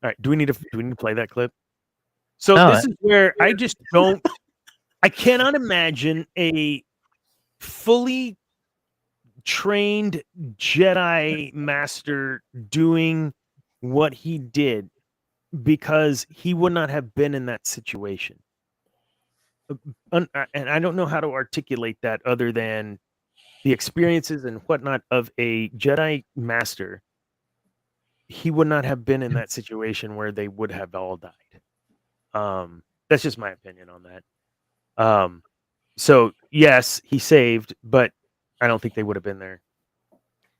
right, do we need to play that clip? So this is where I just don't. I cannot imagine a fully trained Jedi master doing what he did because he would not have been in that situation. And I don't know how to articulate that other than the experiences and whatnot of a Jedi master. He would not have been in that situation where they would have all died. That's just my opinion on that. So yes, he saved, but I don't think they would have been there.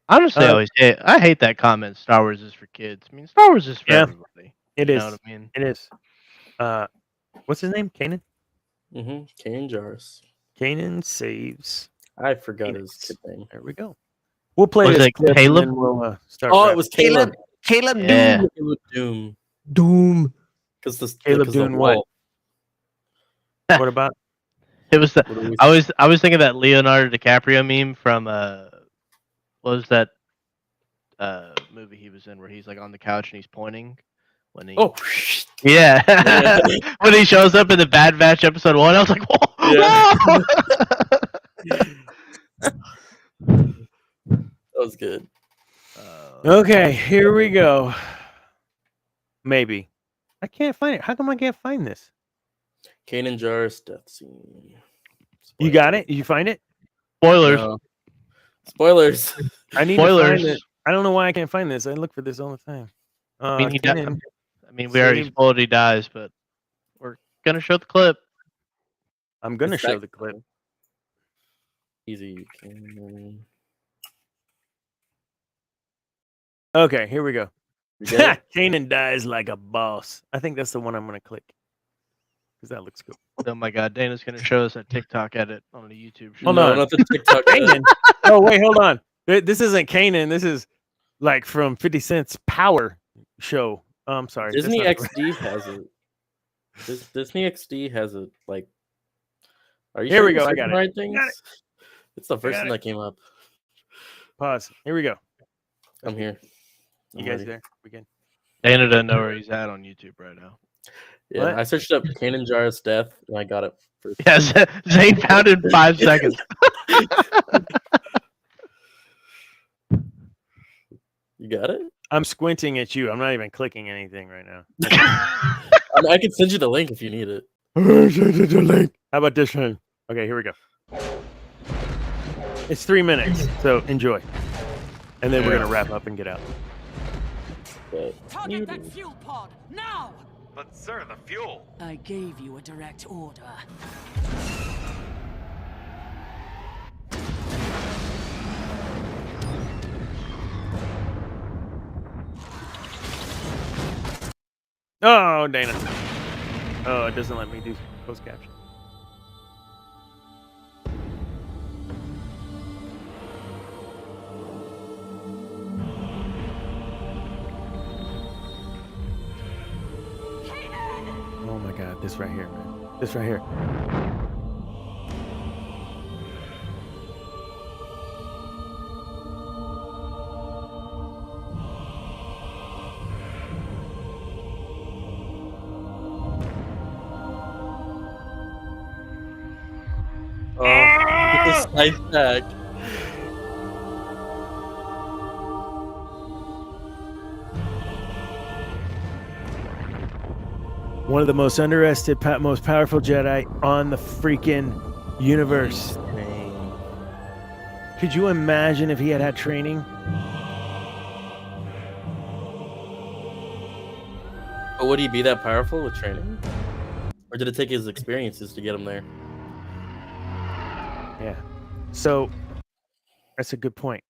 Honestly, I hate that comment. Star Wars is for kids. I mean, Star Wars is for everybody. It is. Know what I mean? It is. What's his name? Kanan. Kanan Jarrus. Kanan saves. I forgot his kid name. There we go. We'll play this clip Caleb. and then we'll start. It was Caleb. Caleb Doom. Doom. Because Caleb Doom what? What about? It was I was thinking that Leonardo DiCaprio meme from what was that movie he was in where he's like on the couch and he's pointing when he yeah when he shows up in the Bad Batch episode 1. I was like, whoa, yeah. That was good. Okay, here we go. Maybe I can't find it. How come I can't find this? Kanan Jarrus death scene. You got it? You find it? Spoilers. No. Spoilers. I need to find it. I don't know why I can't find this. I look for this all the time. I mean, we already spoiled he dies, but we're gonna show the clip. I'm gonna show the clip. Easy. Okay, here we go. Kanan dies like a boss. I think that's the one I'm gonna click because that looks cool. Oh my God, Dana's gonna show us a TikTok edit on the YouTube show. Hold on, not the TikTok Kanan. Oh wait, hold on. This isn't Kanan. This is like from 50 Cent's Power show. I'm sorry. Disney XD has it. Disney XD has it. Like, are you? Here we go. I got it. Right things? It's the first thing that came up. Pause. Here we go. I'm here. You guys there? We good? Dana doesn't know where he's at on YouTube right now. Yeah, What? I searched up Kanan Jarrus death and I got it first. Yeah, Zane found it in 5 seconds. You got it? I'm squinting at you. I'm not even clicking anything right now. I can send you the link if you need it. How about this one? Okay, here we go. It's 3 minutes, so enjoy. And then we're gonna wrap up and get out. Target that fuel pod now! But sir, the fuel. I gave you a direct order. Oh, Dana. Oh, it doesn't let me do closed caption. Oh my God, this right here, man. This right here. This nice tag. One of the most underestimated, most powerful Jedi on the freaking universe. Could you imagine if he had had training? But would he be that powerful with training? Or did it take his experiences to get him there? Yeah. So that's a good point.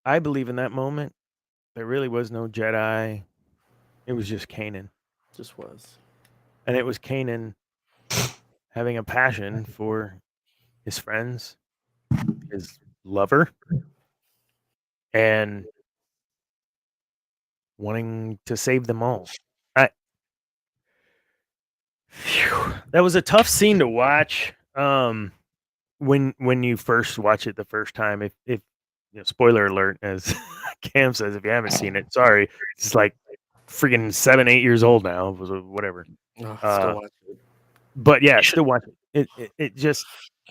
I believe in that moment there really was no Jedi. It was just Kanan. Just was. And it was Kanan having a passion for his friends, his lover, and wanting to save them all. That was a tough scene to watch. When you first watch it the first time, if you know, spoiler alert, as Cam says, if you haven't seen it, sorry, it's like freaking 7-8 years old now, whatever. Oh, still watch it. But yeah, still watch it. It just,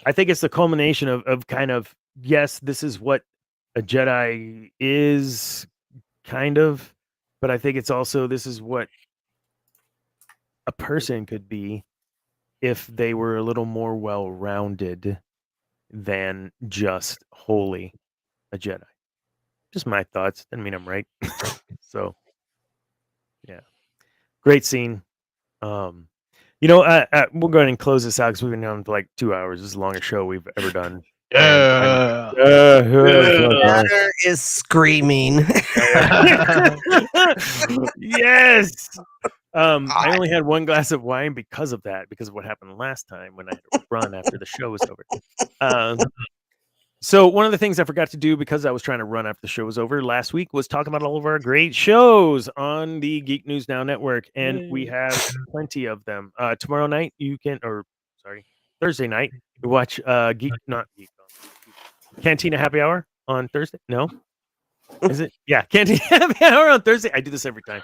I think it's the culmination of kind of, yes, this is what a Jedi is, kind of, but I think it's also, this is what a person could be if they were a little more well-rounded than just wholly a Jedi. Just my thoughts. Doesn't mean I'm right. So, yeah. Great scene. We'll go ahead and close this out because we've been on for like 2 hours. This is the longest show we've ever done. Water is screaming. Yes. I only had one glass of wine because of that, because of what happened last time when I had to run after the show was over. So one of the things I forgot to do because I was trying to run after the show was over last week was talk about all of our great shows on the Geek News Now network, and we have plenty of them. Tomorrow night Thursday night we watch Cantina Happy Hour on Thursday. No, is it? Yeah, Cantina Happy Hour on Thursday. I do this every time.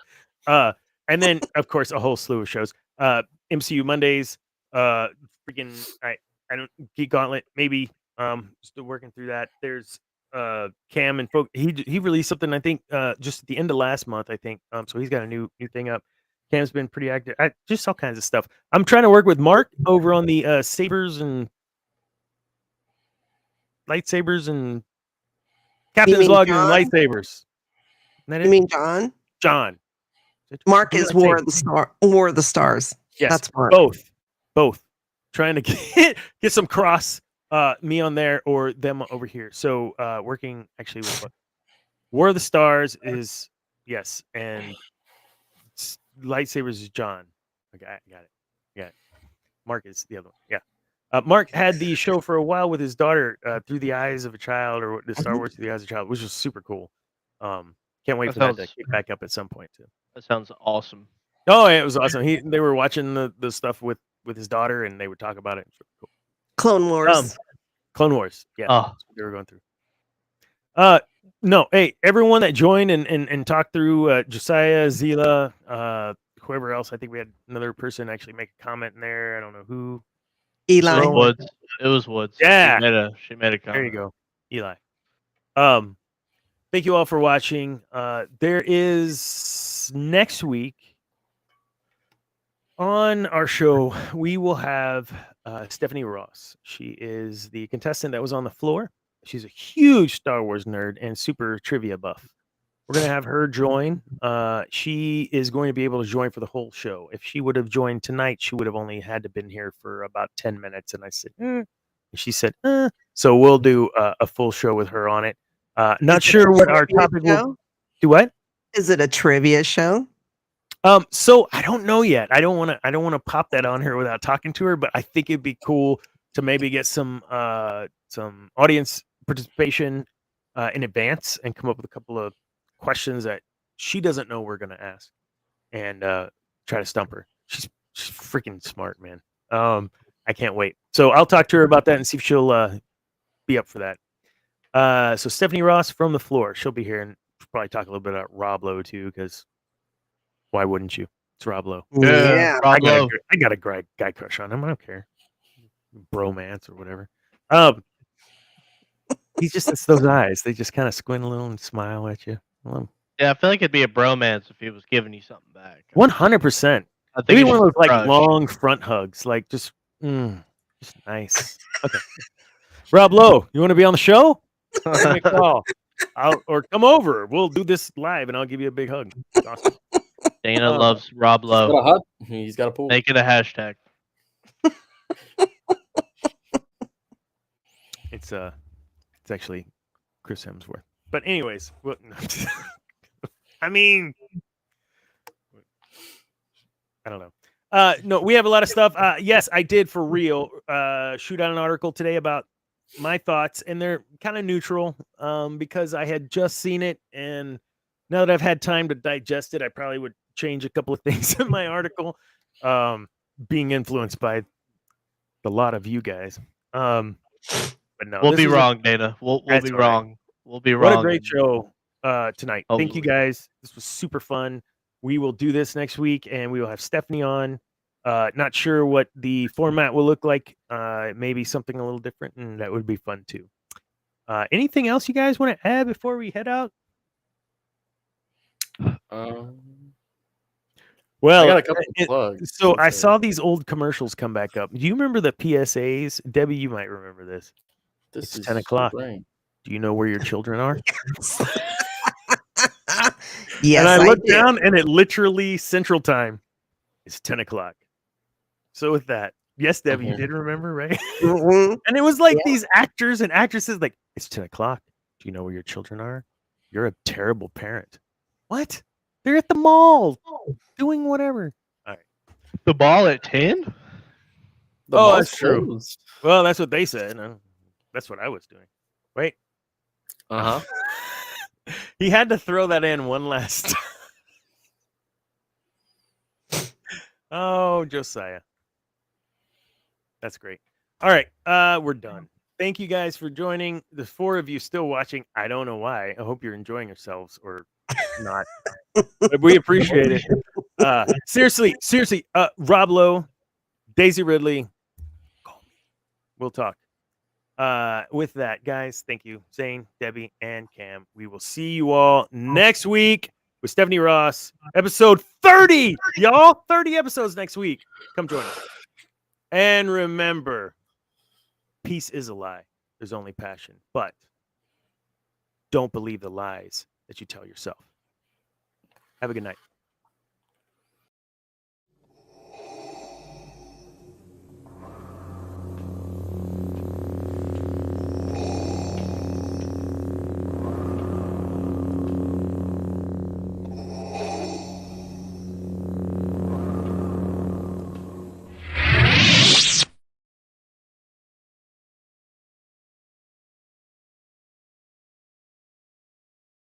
And then of course a whole slew of shows. MCU Mondays. I don't Geek Gauntlet maybe. Still working through that. There's Cam and folk. He released something I think just at the end of last month I think. So he's got a new thing up. Cam's been pretty active. Just all kinds of stuff. I'm trying to work with Mark over on the sabers and lightsabers and Captain's Log and lightsabers. You mean John? John. Mark is War of the Stars. Yes, that's Mark. Both. Trying to get some cross me on there or them over here. So working actually with War of the Stars is yes, and lightsabers is John. Okay, I got it. Yeah, Mark is the other one. Yeah. Mark had the show for a while with his daughter, Through the Eyes of a Child, or the Star Wars Through the Eyes of a Child, which was super cool. Can't wait for that to kick back up at some point too. That sounds awesome. Oh, yeah, it was awesome. They were watching the stuff with his daughter, and they would talk about it. It was really cool. Clone Wars. Clone Wars. Yeah, that's what they were going through. No, hey, everyone that joined and talked through Josiah, Zila, whoever else. I think we had another person actually make a comment in there. I don't know who. Eli Woods. It was Woods. Yeah, she made a comment. There you go, Eli. Thank you all for watching. There is next week on our show we will have Stephanie Ross. She is the contestant that was on the floor. She's a huge Star Wars nerd and super trivia buff. We're going to have her join. She is going to be able to join for the whole show. If she would have joined tonight, she would have only had to been here for about 10 minutes. And I said, And she said, So we'll do a full show with her on it. Not sure what our topic will do. What? Is it a trivia show? So I don't know yet. I don't want to pop that on her without talking to her, but I think it'd be cool to maybe get some audience participation in advance and come up with a couple of questions that she doesn't know we're going to ask and try to stump her. She's freaking smart, man. I can't wait. So I'll talk to her about that and see if she'll be up for that. So Stephanie Ross from the floor, she'll be here and probably talk a little bit about Rob Lowe too, because why wouldn't you? It's Rob Lowe. Yeah, I got a guy crush on him. I don't care. Bromance or whatever. He's just, it's those eyes. They just kind of squint a little and smile at you. Yeah, I feel like it'd be a bromance if he was giving you something back. 100%. Maybe one of those like long front hugs, like just nice. Okay. Rob Lowe, you want to be on the show? Give me a call. Or come over. We'll do this live, and I'll give you a big hug. Awesome. Dana loves Rob Lowe. He's got a pool. Make it a hashtag. It's actually Chris Hemsworth. But anyways, I mean, I don't know. No, we have a lot of stuff. Yes, I did for real shoot out an article today about my thoughts, and they're kind of neutral because I had just seen it, and now that I've had time to digest it, I probably would change a couple of things in my article, being influenced by a lot of you guys. But no, we'll be wrong, Dana. We'll be wrong. Right. We'll be wrong. What a great show tonight. Thank you guys. This was super fun. We will do this next week, and we will have Stephanie on. Not sure what the format will look like. Maybe something a little different, and that would be fun too. Anything else you guys want to add before we head out? Well, I got a couple of plugs. So I saw these old commercials come back up. Do you remember the PSAs? Debbie, you might remember this. It's 10 o'clock. Do you know where your children are? Yes, and I looked down, and it literally Central Time is 10 o'clock. So with that, yes, Debbie, you did remember, right? And it was like these actors and actresses, like, it's 10 o'clock. Do you know where your children are? You're a terrible parent. What? They're at the mall doing whatever. All right. The ball at 10? Oh, that's true. Well, that's what they said. That's what I was doing. Wait. Uh-huh. He had to throw that in one last time. Oh, Josiah. That's great. All right, we're done. Thank you guys for joining. The 4 of you still watching. I don't know why. I hope you're enjoying yourselves or not. But we appreciate it. Seriously, Rob Lowe, Daisy Ridley, call me. We'll talk. With that, guys, thank you, Zane, Debbie, and Cam. We will see you all next week with Stephanie Ross, episode 30. Y'all, 30 episodes next week. Come join us. And remember, peace is a lie. There's only passion. But don't believe the lies that you tell yourself. Have a good night.